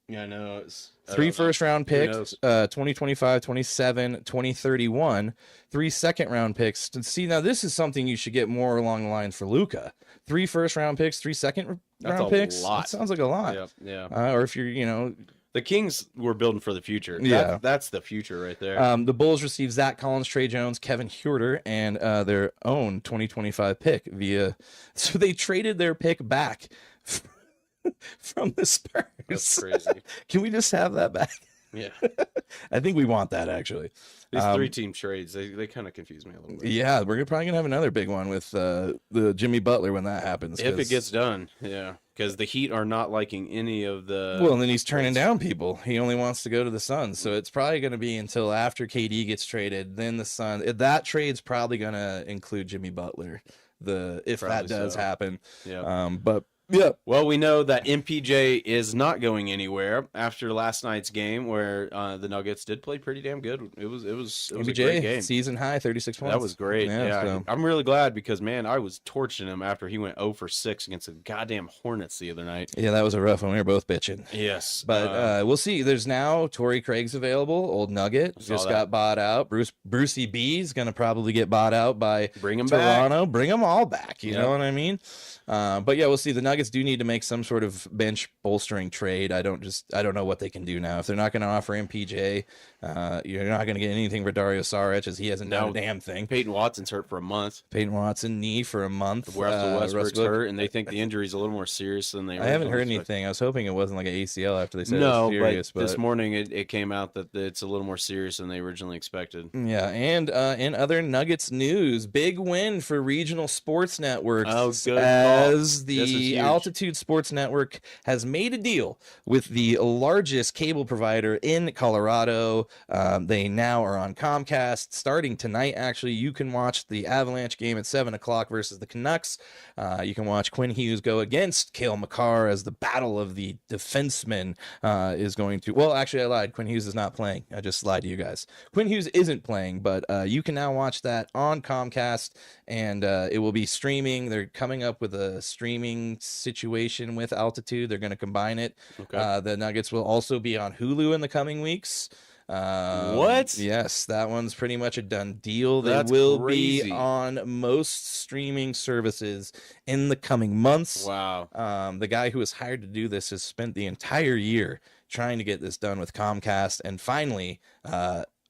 Yeah, I know. It's 3 first-round Who picks, knows? 2025, 27, 2031. 3 second-round picks. See, now this is something you should get more along the lines for Luka. 3 first-round picks, 3 second-round That's a picks. lot. That sounds like a lot. Yeah. Or if you're, The Kings were building for the future. Yeah. That's the future right there. the Bulls received Zach Collins, Trey Jones, Kevin Huerter, and their own 2025 pick via. So they traded their pick back from the Spurs. That's crazy. Can we just have that back? Yeah. I think we want that actually. These 3-team trades, they kind of confuse me a little bit. Yeah, we're probably gonna have another big one with the Jimmy Butler when that happens. If it gets done, yeah. Because the Heat are not liking any of the... Well, and then he's turning down people. He only wants to go to the Suns. So it's probably going to be until after KD gets traded, then the Suns. That trade's probably going to include Jimmy Butler, if Probably that does so. happen. Yeah. But yeah. Well, we know that MPJ is not going anywhere after last night's game, where the Nuggets did play pretty damn good. It was a great MPJ, game. season high, 36 points. That was great. Yeah, so- I'm really glad because, man, I was torching him after he went 0 for 6 against the goddamn Hornets the other night. Yeah, that was a rough one. We were both bitching. Yes, But we'll see. There's now Torrey Craig's available. Old Nugget just that. got bought out. Brucey B is going to probably get bought out by Bring 'em back. Toronto. Bring them all back. You Yep. know what I mean? But yeah, we'll see. The Nuggets do need to make some sort of bench bolstering trade. I don't know what they can do now. If they're not going to offer MPJ, you're not going to get anything for Dario Saric as he hasn't done a damn thing. Peyton Watson's hurt for a month. Peyton Watson knee for a month. Russell Westbrook's Westbrook- hurt, and they think the injury is a little more serious than they. I haven't heard originally expected. anything. I was hoping it wasn't like an ACL after they said No, it was serious. but this morning it came out that it's a little more serious than they originally expected. Yeah, and in other Nuggets news, big win for regional sports networks Oh, good as call. This is the huge. Altitude Sports Network has made a deal with the largest cable provider in Colorado. They now are on Comcast. Starting tonight, actually, you can watch the Avalanche game at 7 o'clock versus the Canucks. You can watch Quinn Hughes go against Cale Makar as the battle of the defensemen is going to... Well, actually, I lied. Quinn Hughes is not playing. I just lied to you guys. Quinn Hughes isn't playing, but you can now watch that on Comcast, and it will be streaming. They're coming up with a streaming situation with Altitude. They're going to combine it. Okay. The Nuggets will also be on Hulu in the coming weeks. What? Yes, that one's pretty much a done deal. They That's will crazy. be on most streaming services in the coming months. Wow. The guy who was hired to do this has spent the entire year trying to get this done with Comcast, and finally,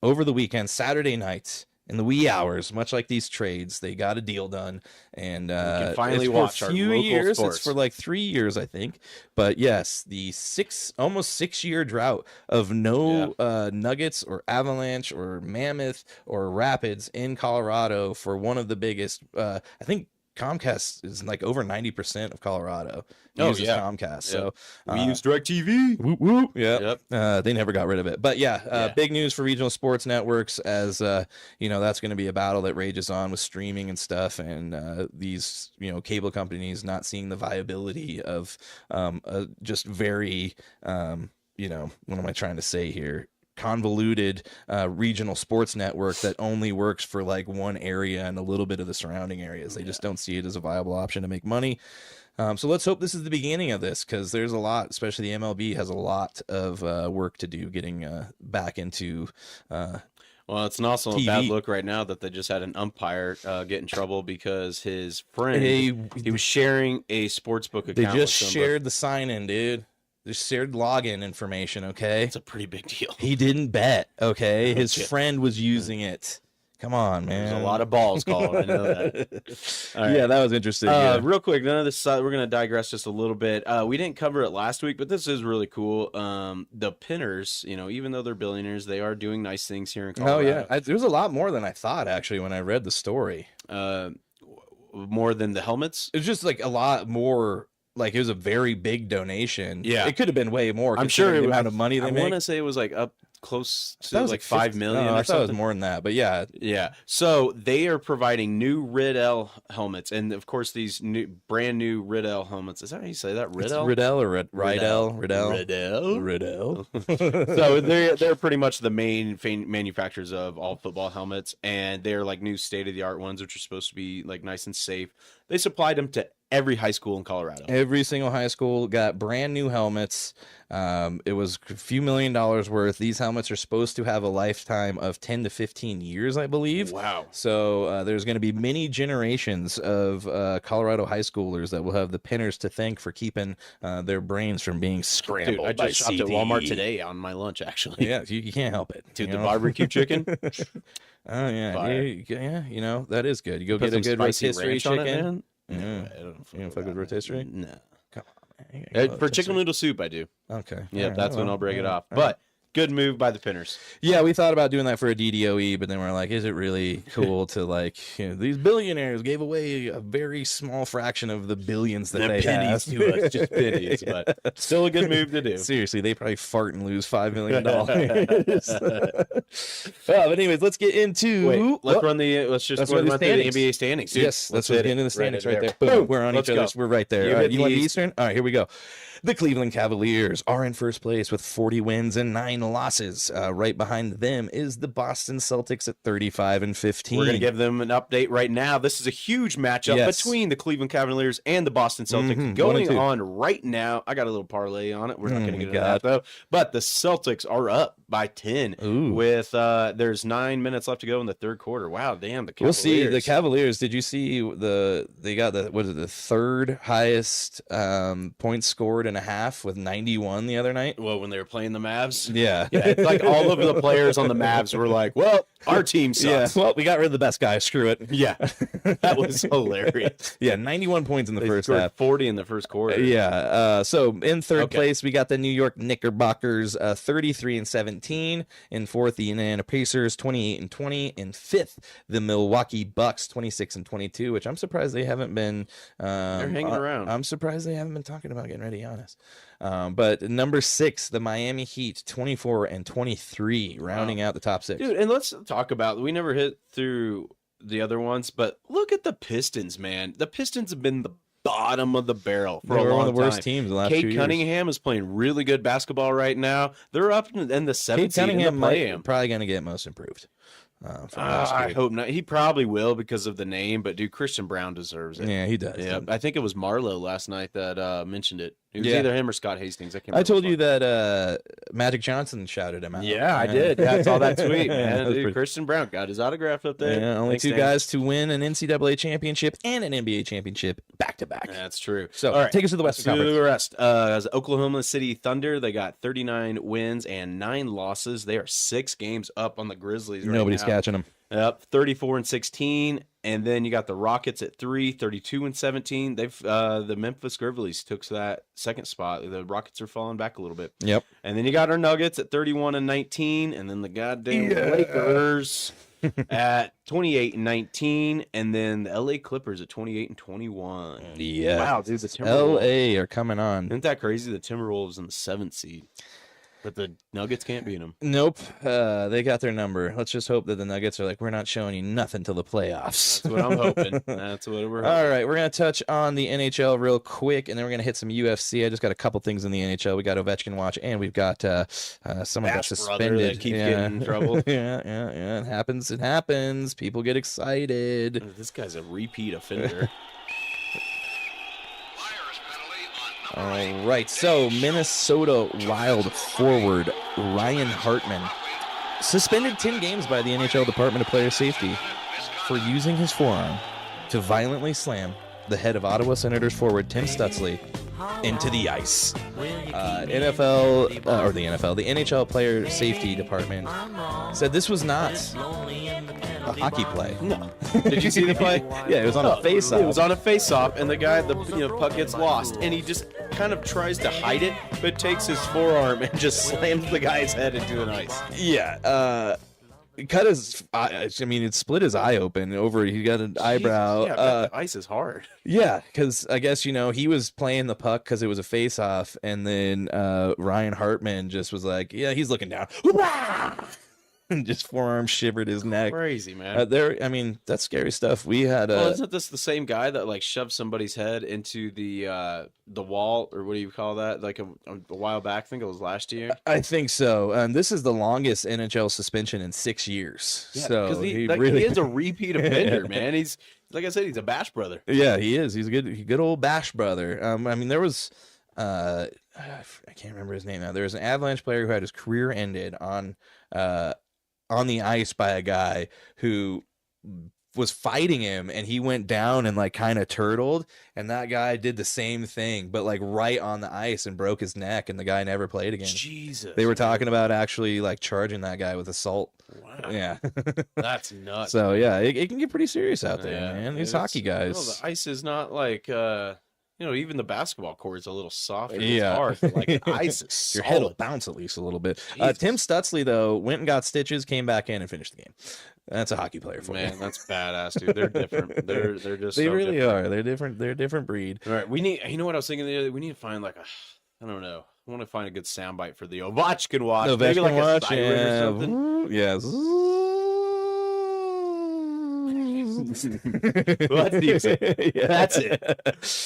over the weekend, Saturday night, in the wee hours, much like these trades, they got a deal done, and can finally it's for watch a our few local years. sports. It's for like 3 years, I think. But yes, the almost 6 year drought of no Nuggets or Avalanche or Mammoth or Rapids in Colorado for one of the biggest. I think Comcast is like over 90% of Colorado uses Comcast. So We use DirecTV. whoop, whoop. Yeah. Yep. They never got rid of it. But big news for regional sports networks as, that's going to be a battle that rages on with streaming and stuff. And these, cable companies not seeing the viability of just very, what am I trying to say here? Convoluted regional sports network that only works for like one area and a little bit of the surrounding areas. They just don't see it as a viable option to make money. So let's hope this is the beginning of this, because there's a lot, especially the MLB has a lot of work to do getting back into Well, it's also TV. a bad look right now that they just had an umpire get in trouble because his friend he was sharing a sportsbook account. They just with somebody. shared the sign-in, dude. They shared login information, okay? It's a pretty big deal. He didn't bet, okay? His friend was using it. Come on, man. There's a lot of balls called. I know that. All right. Yeah, that was interesting. Yeah. Real quick, none of this. We're going to digress just a little bit. We didn't cover it last week, but this is really cool. The Pinners, even though they're billionaires, they are doing nice things here in Colorado. Oh, yeah. There was a lot more than I thought, actually, when I read the story. More than the helmets. It was just like a lot more. Like, it was a very big donation. Yeah. It could have been way more. I'm sure considering the it- amount of money they I make. want to say it was like up close That to was like 50 5 million No, or I thought it was something. more than that, but yeah. Yeah. So they are providing new Riddell helmets. And of course, these brand new Riddell helmets. Is that how you say that? It's Riddell? Riddell or Riddell? Riddell. Riddell. So they're pretty much the main manufacturers of all football helmets. And they're like new state of the art ones, which are supposed to be like nice and safe. They supplied them to every high school in Colorado. Every single high school got brand new helmets. It was a few $1 million worth. These helmets are supposed to have a lifetime of 10 to 15 years, I believe. Wow. So there's going to be many generations of Colorado high schoolers that will have the pinners to thank for keeping their brains from being scrambled. Dude, I by just shopped at CTE. Walmart today on my lunch, actually. Yeah, you can't help it. Dude, you the know? barbecue chicken. Oh yeah, Fire. yeah. You know that is good. You go Put get a some good spicy rotisserie ranch on it, chicken. man. Yeah. No, I don't You don't fuck with rotisserie? No. Come on, man. You gotta go For rotisserie. chicken noodle soup, I do. Okay. Yeah, All right, that's when well, I'll break it all off. right, all right. But good move by the pinners. Yeah, we thought about doing that for a DDOE, but then we're like, is it really cool to like these billionaires gave away a very small fraction of the billions that they pennies have. to us, just pennies, but still a good move to do. Seriously, they probably fart and lose $5 million. Well, but anyways, let's get into. Wait, let's run the. Let's just Let's run run the through the standings. NBA standings. Dude. Yes, let's hit get it. into the standings right there. Boom. We're on Let's each other's. go. We're right there. You All right, hit you want the these. Eastern? All right, here we go. The Cleveland Cavaliers are in first place with 40 wins and 9 losses. Right behind them is the Boston Celtics at 35 and 15. We're going to give them an update right now. This is a huge matchup Yes. between the Cleveland Cavaliers and the Boston Celtics 1 and going 2. on right now. I got a little parlay on it. We're not Oh going to my get into that, though. But the Celtics are up by 10 Ooh. with there's 9 minutes left to go in the third quarter. Wow, damn, the We'll Cavaliers. see. The Cavaliers, did you see they got the third highest points scored in a half with 91 the other night? Well, when they were playing the Mavs? Yeah. Yeah, it's like all of the players on the Mavs were like, well, our team Yeah. sucks. Well, we got rid of the best guy. Screw it. Yeah, that was hilarious. Yeah, 91 points in the They first scored half. 40 in the first quarter. Yeah. So in third Okay. place, we got the New York Knickerbockers, 33 and 17. In fourth, the Indiana Pacers, 28 and 20. In fifth, the Milwaukee Bucks, 26 and 22. Which I'm surprised they haven't been. They're hanging around. I'm surprised they haven't been talking about getting ready, honest. But number 6, the Miami Heat, 24 and 23, rounding out the top 6. Dude, and let's talk about, we never hit through the other ones, but look at the Pistons, man. The Pistons have been the bottom of the barrel for They a were long one of the worst time. teams in the last Kate 2 years. Cunningham is playing really good basketball right now. They're up in the Kate seventh seed in the Cunningham play-in. probably going to get most improved. From last I year. hope not. He probably will because of the name, but dude, Christian Brown deserves it. Yeah, he does. Yeah, I think it was Marlowe last night that mentioned it. It was Yeah. either him or Scott Hastings. I can't. I told remember you that Magic Johnson shouted him out. Yeah, I did. Yeah, I saw that tweet, Yeah, man. that was Dude, pretty- Christian Brown got his autograph up there. Yeah, only Thanks, 2 Dan. guys to win an NCAA championship and an NBA championship back to back. That's true. So, all right, take us to the Western to Conference. the rest. As Oklahoma City Thunder, they got 39 wins and 9 losses. They are 6 games up on the Grizzlies. Right Nobody's now. catching them. Yep, 34 and 16, and then you got the Rockets at 3, 32 and 17. They've the Memphis Grizzlies took that second spot. The Rockets are falling back a little bit. Yep. And then you got our Nuggets at 31 and 19, and then the goddamn Lakers at 28 and 19, and then the LA Clippers at 28 and 21. Yeah. Wow, dude, the Timberwolves. LA are coming on. Isn't that crazy? The Timberwolves in the 7th seed. But the Nuggets can't beat them. Nope. They got their number. Let's just hope that the Nuggets are like, we're not showing you nothing till the playoffs. That's what I'm hoping. That's what we're hoping. All right, we're going to touch on the NHL real quick, and then we're going to hit some UFC. I just got a couple things in the NHL. We got Ovechkin watch, and we've got someone got Bash brother suspended. that keeps getting in trouble. Yeah. It happens. It happens. People get excited. This guy's a repeat offender. All right, so Minnesota Wild forward Ryan Hartman suspended 10 games by the NHL Department of Player Safety for using his forearm to violently slam the head of Ottawa Senators forward Tim Stützle into the ice. The NHL Player Safety Department said this was not a hockey play. No. Did you see the play? Yeah, it was on a face-off. It was on a face-off, and the guy, the puck gets lost, and he just kind of tries to hide it, but takes his forearm and just slams the guy's head into an ice. Yeah, cut his. It split his eye open over. He got an eyebrow. Yeah, but the ice is hard. Yeah, because I guess he was playing the puck because it was a face-off, and then Ryan Hartman just was like, "Yeah, he's looking down." And just forearm shivered his neck. Crazy, man. That's scary stuff. We had Well, isn't this the same guy that like shoved somebody's head into the wall, or what do you call that? Like a while back, I think it was last year. I think so. This is the longest NHL suspension in 6 years. Yeah, so because he he really is a repeat offender, man. like I said, he's a bash brother. Yeah, he is. He's a good old bash brother. I mean, there was I can't remember his name now. There was an Avalanche player who had his career ended on the ice by a guy who was fighting him, and he went down and like kind of turtled, and that guy did the same thing, but like right on the ice, and broke his neck, and the guy never played again. Jesus. They were talking about actually like charging that guy with assault. Wow. Yeah. That's nuts. So yeah, it can get pretty serious out there, Yeah. man. These It's- hockey guys. well, the ice is not like even the basketball court is a little softer. Yeah. It's hard. But, like the ice is Your head will solid. bounce at least a little bit. Jesus. Tim Stutsley, though, went and got stitches, came back in, and finished the game. That's a hockey player for Man, you. that's badass, dude. They're different. They're just They so really different. are. They're different. They're a different breed. All right, we need. You know what I was thinking the other day? We need to find like I don't know. I want to find a good soundbite for the Ovechkin watch. The Maybe like Ovechkin watch, a siren yeah. or something. Yes. Well, that's decent. Yeah. That's it.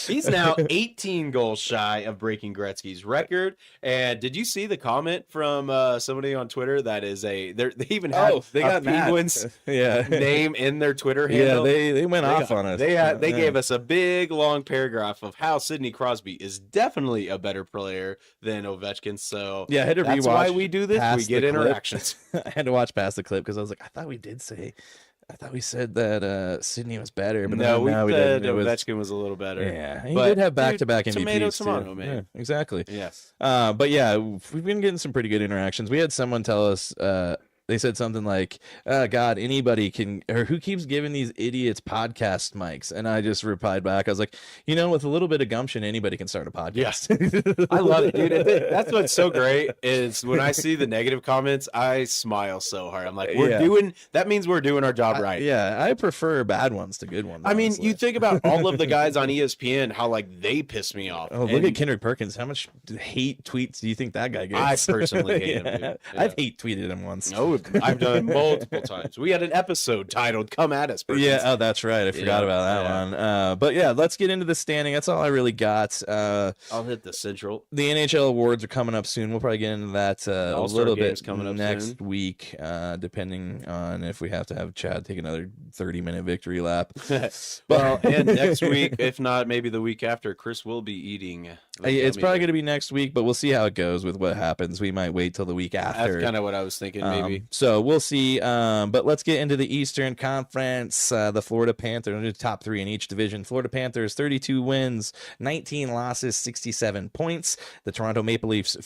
He's now 18 goals shy of breaking Gretzky's record. And did you see the comment from somebody on Twitter that is they even have they got a mad. Penguins Yeah. name in their Twitter Yeah, handle? they went off on us. They Yeah. gave us a big long paragraph of how Sidney Crosby is definitely a better player than Ovechkin. So Yeah, I had to that's rewatch why we do this. We past get the clip. interactions. I had to watch past the clip because I was like, I thought we said that Sydney was better, but No, we now said didn't. It was- Ovechkin was a little better. Yeah, he But, did have dude, back-to-back MVPs tomato, too. tomato, man. Yeah, exactly. Yes. But yeah, we've been getting some pretty good interactions. We had someone tell us, they said something like, God, anybody can, or who keeps giving these idiots podcast mics? And I just replied back, I was like, with a little bit of gumption, anybody can start a podcast. I love it, dude. That's what's so great is when I see the negative comments, I smile so hard. I'm like, that means we're doing our job right. Yeah, I prefer bad ones to good ones. I mean, honestly. you think about all of the guys on ESPN, how like they piss me off. Oh, look at Kendrick Perkins. How much hate tweets do you think that guy gets? I personally hate him, dude. Yeah. Yeah. I've hate tweeted him once. No, I've done multiple times. We had an episode titled "Come at Us." Perkins. Yeah, oh, that's right. I forgot about that one. But yeah, let's get into the standing. That's all I really got. I'll hit the central. The NHL awards are coming up soon. We'll probably get into that a All-Star little game's bit coming up next soon. week, depending on if we have to have Chad take another 30-minute victory lap. Well, and next week, if not, maybe the week after, Chris will be eating. It's probably going to be next week, but we'll see how it goes with what happens. We might wait till the week after. That's kind of what I was thinking. Maybe. So we'll see. But let's get into the Eastern Conference. The Florida Panthers, the top three in each division. Florida Panthers, 32 wins, 19 losses, 67 points. The Toronto Maple Leafs,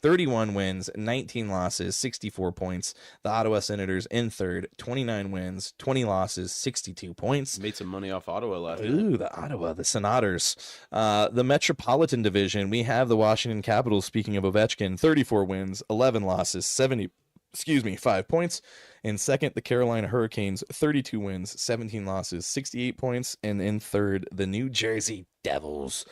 31 wins, 19 losses, 64 points. The Ottawa Senators in third, 29 wins, 20 losses, 62 points. Made some money off Ottawa last night. Ooh, the Ottawa, the Senators. The Metropolitan Division, we have the Washington Capitals, speaking of Ovechkin, 34 wins, 11 losses, 5 points. In second, the Carolina Hurricanes, 32 wins, 17 losses, 68 points. And in third, the New Jersey Devils,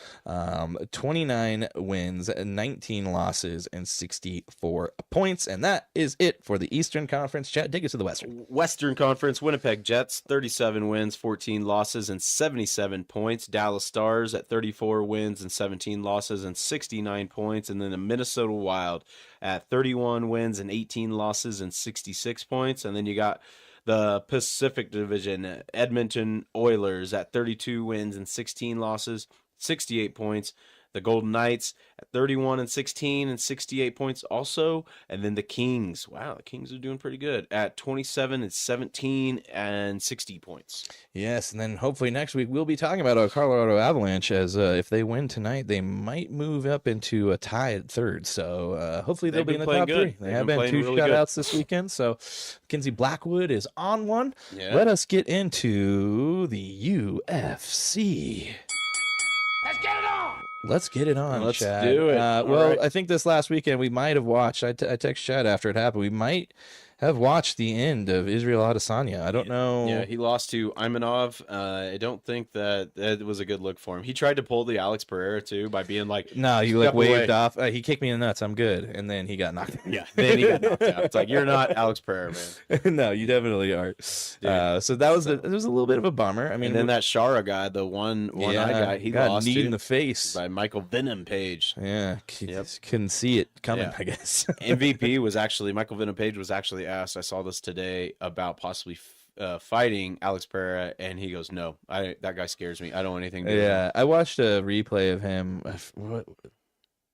29 wins, 19 losses, and 64 points. And that is it for the Eastern Conference. Chad, take us to the Western. Western Conference, Winnipeg Jets, 37 wins, 14 losses, and 77 points. Dallas Stars at 34 wins and 17 losses and 69 points. And then the Minnesota Wild at 31 wins and 18 losses and 66 points. And then you got the Pacific Division, Edmonton Oilers at 32 wins and 16 losses, 68 points. The Golden Knights at 31 and 16 and 68 points also. And then the Kings. Wow, the Kings are doing pretty good at 27 and 17 and 60 points. Yes, and then hopefully next week we'll be talking about our Colorado Avalanche, as if they win tonight, they might move up into a tie at third. So hopefully they'll be in the top three. They have been two shutouts this weekend. So Mackenzie Blackwood is on one. Yeah. Let us get into the UFC. Let's get it on, Let's Chad. do it. Well, right. I think this last weekend we might have watched. I text Chad after it happened. We might have watched the end of Israel Adesanya. I don't know. Yeah, he lost to Imanov. I don't think that was a good look for him. He tried to pull the Alex Pereira too by being like, No, he step waved away. off. He kicked me in the nuts. I'm good, and then he got knocked out. Yeah, then he got knocked out. It's like, you're not Alex Pereira, man. No, you definitely are. So that was it was a little bit of a bummer. I mean, And then that Shara guy, the one eye guy, he got lost knee to in the face. by Michael Venom Page. Yeah, Yep. couldn't see it coming. Yeah. I guess. MVP was actually Michael Venom Page was actually asked. I saw this today about possibly fighting Alex Pereira, and he goes, "No, that guy scares me. I don't want anything to do with him." Yeah, I watched a replay of him.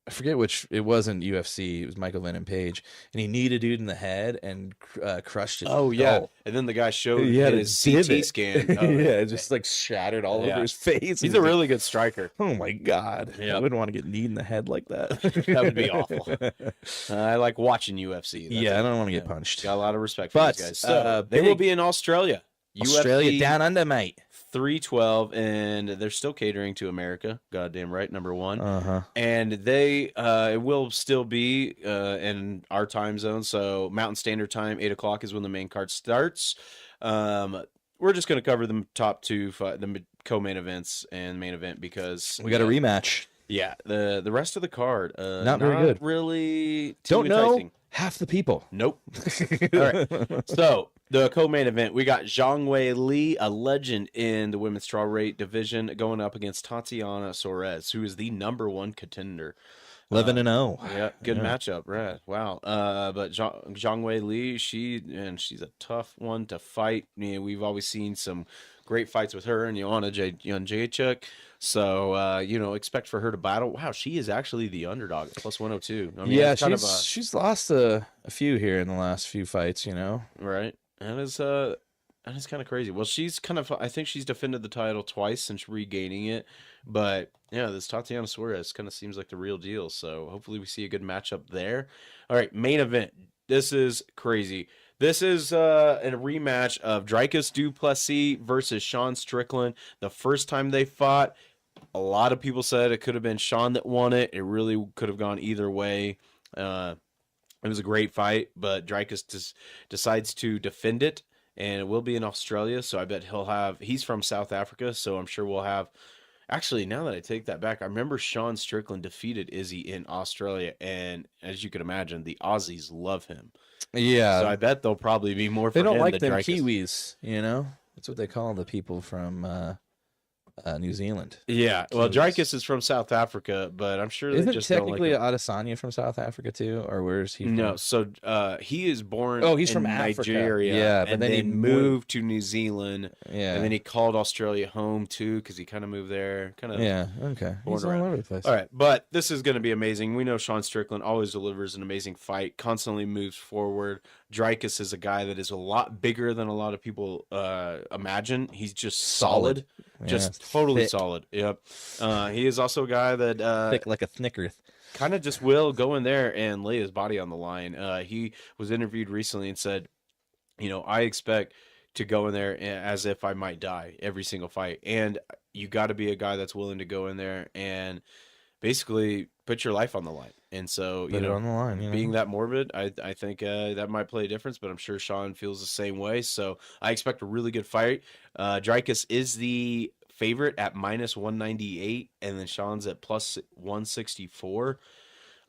I forget which. It wasn't UFC. It was Michael Venom Page, and he kneed a dude in the head and crushed his Oh yeah, skull. and then the guy showed Yeah, his to CT divot. scan. Yeah, it just like shattered all over his face. He's a really good striker. Oh my god! Yeah. I wouldn't want to get kneed in the head like that. That would be awful. I like watching UFC. I don't want to get punched. Got a lot of respect for But, these guys. So they will be in Australia. Australia UFC down under, mate. 312, and they're still catering to America. Goddamn right, number one. Uh-huh. And they it will still be in our time zone. So Mountain Standard Time, 8 o'clock is when the main card starts. We're just going to cover the top two, the co-main events and main event because We got a rematch. Yeah, the rest of the card Not very good. Really, too Don't know enticing. half the people. Nope. All right. So the co-main event, we got Zhang Wei Li, a legend in the women's strawweight division, going up against Tatiana Suarez, who is the number one contender. 11-0. Yeah, good matchup, right? Wow. But Zhang Wei Li, she's a tough one to fight. We've always seen some great fights with her and Joanna Jędrzejczyk. So expect for her to battle. Wow, she is actually the underdog at plus 102. I mean, Yeah, that's kind of she's lost a few here in the last few fights. right. That is kind of crazy. Well, I think she's defended the title twice since regaining it. But yeah, this Tatiana Suarez kind of seems like the real deal. So hopefully we see a good matchup there. All right, main event. This is crazy. This is a rematch of Dricus du Plessis versus Sean Strickland. The first time they fought, a lot of people said it could have been Sean that won it. It really could have gone either way. It was a great fight, but Dricus decides to defend it, and it will be in Australia. So I bet he's from South Africa, so I'm sure we'll have. Actually, now that I take that back, I remember Sean Strickland defeated Izzy in Australia, and as you can imagine, the Aussies love him. Yeah. So I bet there'll probably be more for They don't him like than them Dricus. Kiwis, That's what they call the people from New Zealand. Yeah, well, Kiwis. Dricus is from South Africa, but I'm sure they Isn't just technically don't like him. Adesanya from South Africa too, or where is he from? No, so he is born He's in from Africa. Nigeria, Yeah, but and then he moved to New Zealand, Yeah. and then he called Australia home too because he kind of moved there, Yeah, okay. He's all around. over the place. All right, but this is going to be amazing. We know Sean Strickland always delivers an amazing fight, constantly moves forward. Dricus is a guy that is a lot bigger than a lot of people imagine. He's just solid. Just totally thick. solid. Yep. He is also a guy that Thick like a Snickers. kind of just will go in there and lay his body on the line. He was interviewed recently and said, I expect to go in there as if I might die every single fight. And you got to be a guy that's willing to go in there and basically put your life on the line. And so, Put it on the line. being that morbid, I think that might play a difference, but I'm sure Sean feels the same way. So I expect a really good fight. Dricus is the favorite at minus 198, and then Sean's at plus 164.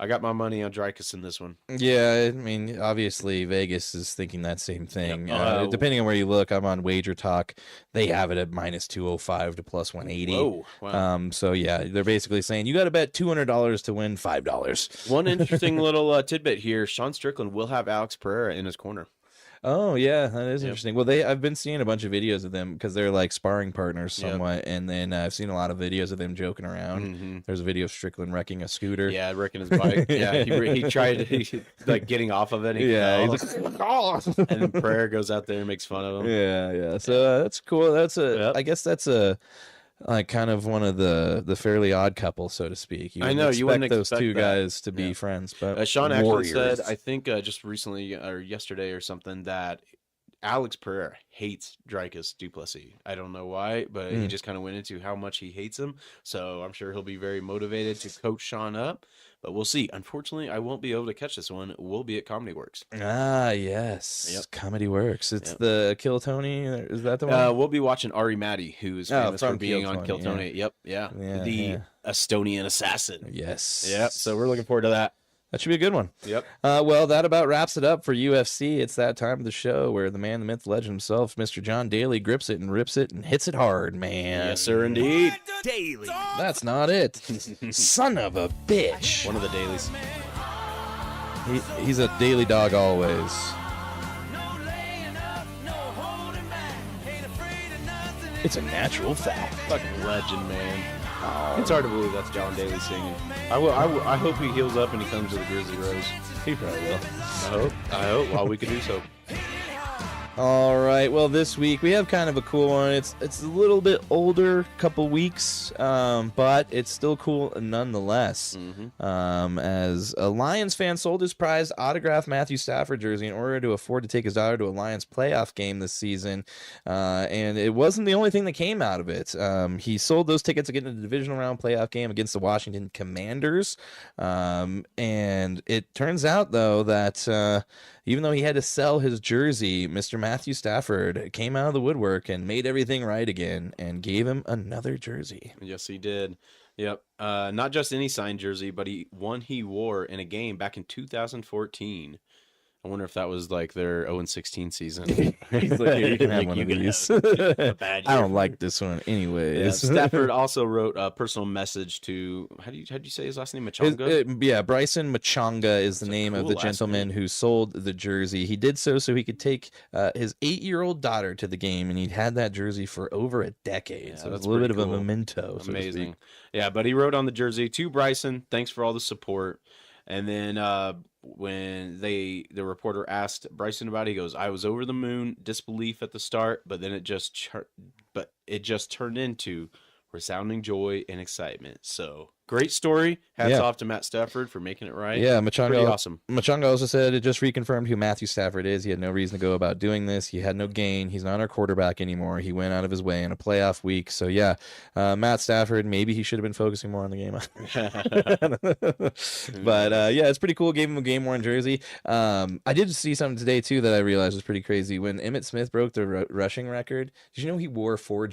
I got my money on Dricus in this one. Yeah, I mean, obviously Vegas is thinking that same thing. Yep. Depending on where you look, I'm on Wager Talk. They have it at minus 205 to plus 180. Whoa, wow. So yeah, they're basically saying you got to bet $200 to win $5. One interesting little tidbit here: Sean Strickland will have Alex Pereira in his corner. Oh yeah, that is interesting. Well, I've been seeing a bunch of videos of them because they're like sparring partners somewhat, and then I've seen a lot of videos of them joking around. Mm-hmm. There's a video of Strickland wrecking a scooter. Yeah, wrecking his bike. Yeah, he tried like getting off of it. And he fell. he's like, oh! And then Pereira goes out there and makes fun of him. Yeah. So that's cool. I guess that's a like kind of one of the fairly odd couple, so to speak. I know, you wouldn't those expect two that. guys to be friends, but Sean actually warriors. said, I think just recently or yesterday or something, that Alex Pereira hates Dricus du Plessis. I don't know why, but he just kind of went into how much he hates him. So I'm sure he'll be very motivated to coach Sean up. But we'll see. Unfortunately, I won't be able to catch this one. We'll be at Comedy Works. Ah, yes. Yep. Comedy Works. It's Yep. the Kill Tony. Is that the one? We'll be watching Ari Matty, who is famous for from being Kill on Kill Tony, Tony. Yep, Yeah, the Estonian assassin. Yes. Yep. So we're looking forward to that. That should be a good one. Yep. Well, that about wraps it up for UFC. It's that time of the show where the man, the myth, the legend himself, Mr. John Daly, grips it and rips it and hits it hard, man. Yes, sir, indeed. Daily. That's not it. Son of a bitch. One of the dailies. He's a daily dog always. It's a natural fact. Fucking legend, man. It's hard to believe that's John Daly singing. I hope he heals up and he comes to the Grizzly Rose. He probably will. I hope. While we could do so. All right. Well, this week we have kind of a cool one. It's a little bit older, couple weeks, but it's still cool nonetheless. As a Lions fan sold his prized autographed Matthew Stafford jersey in order to afford to take his daughter to a Lions playoff game this season, and it wasn't the only thing that came out of it. He sold those tickets to get into the divisional round playoff game against the Washington Commanders, and it turns out though that even though he had to sell his jersey, Mr. Matthew Stafford came out of the woodwork and made everything right again and gave him another jersey. Yes, he did. Yep. Not just any signed jersey, but one he wore in a game back in 2014. I wonder if that was like their 0-16 season. He's like, here, you can have one of these. I don't like this one anyways. Yeah, Stafford also wrote a personal message to, how do you say his last name? Machonga? Bryson Machonga is the name of the gentleman who sold the jersey. He did so he could take his 8-year-old daughter to the game, and he'd had that jersey for over a decade. Yeah, so it's a little bit of a memento. Amazing. Yeah, but he wrote on the jersey, to Bryson, thanks for all the support. And then when the reporter asked Bryson about it, he goes, "I was over the moon, disbelief at the start, but then it just turned into resounding joy and excitement." So great story. Hats off to Matt Stafford for making it right. Yeah, Machonga, pretty awesome. Machonga also said it just reconfirmed who Matthew Stafford is. He had no reason to go about doing this. He had no gain. He's not our quarterback anymore. He went out of his way in a playoff week. So yeah, Matt Stafford, maybe he should have been focusing more on the game. But yeah, it's pretty cool. Gave him a game-worn jersey. I did see something today too that I realized was pretty crazy. When Emmitt Smith broke the rushing record, did you know he wore 4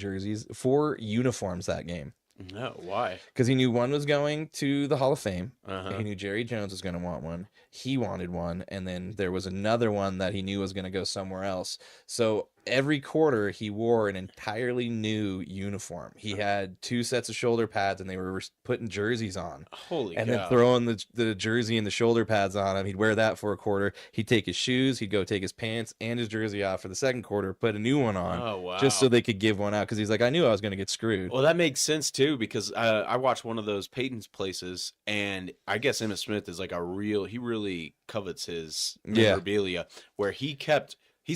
uniforms that game? No, why? Because he knew one was going to the Hall of Fame. He knew Jerry Jones was going to want one. He wanted one. And then there was another one that he knew was going to go somewhere else. So every quarter he wore an entirely new uniform. He had 2 sets of shoulder pads, and they were putting jerseys on. Holy and cow. then throwing the jersey and the shoulder pads on him. He'd wear that for a quarter. He'd take his shoes. He'd go take his pants and his jersey off for the second quarter, put a new one on. Oh, wow. Just so they could give one out, because he's like, I knew I was going to get screwed. Well, that makes sense too, because I watched one of those Peyton's places, and I guess Emmitt Smith is like he really covets his memorabilia, where he's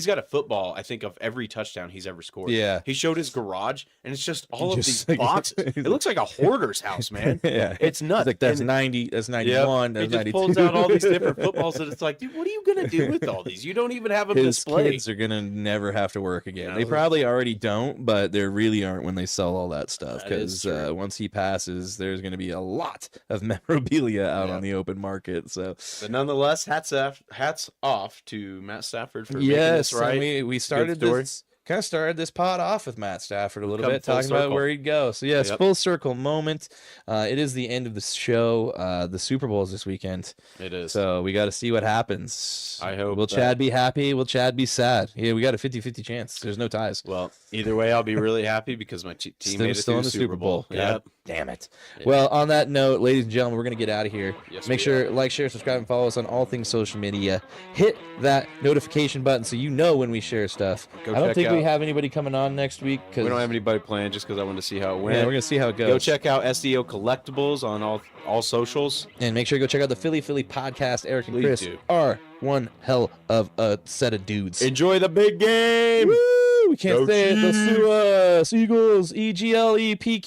got a football, I think, of every touchdown he's ever scored. Yeah. He showed his garage, and it's just all of these boxes. It looks like a hoarder's house, man. Yeah. It's nuts. It's like, that's 90, that's 91, that's he just 92. pulls out all these different footballs, and it's like, dude, what are you going to do with all these? You don't even have them His displayed. kids are going to never have to work again. No. They probably already don't, but they really aren't when they sell all that stuff, That is because true. once he passes, there's going to be a lot of memorabilia out on the open market. So, But nonetheless, hats off to Matt Stafford for making yes, this right. and we started this pod off with Matt Stafford a little Come bit, full talking about circle. where he'd go. So yes, Yep. full circle moment. It is the end of the show. The Super Bowl is this weekend. It is. So we got to see what happens. I hope Will that- Chad be happy? Will Chad be sad? Yeah, we got a 50-50 chance. There's no ties. Well, either way, I'll be really happy because my team made it Still through in the Super Bowl. Yep. God damn it. Well, on that note, ladies and gentlemen, we're going to get out of here. Yes, Make we sure like, share, subscribe, and follow us on all things social media. Hit that notification button so you know when we share stuff. Go I don't check think we out- have anybody coming on next week. We don't have anybody planned just because I wanted to see how it went. Yeah, we're going to see how it goes. Go check out SDO Collectibles on all socials. And make sure you go check out the Philly podcast. Eric and Please Chris do. are one hell of a set of dudes. Enjoy the big game. Woo! We can't Go say it. Chiefs! Let's do Eagles. EGLEPQRST.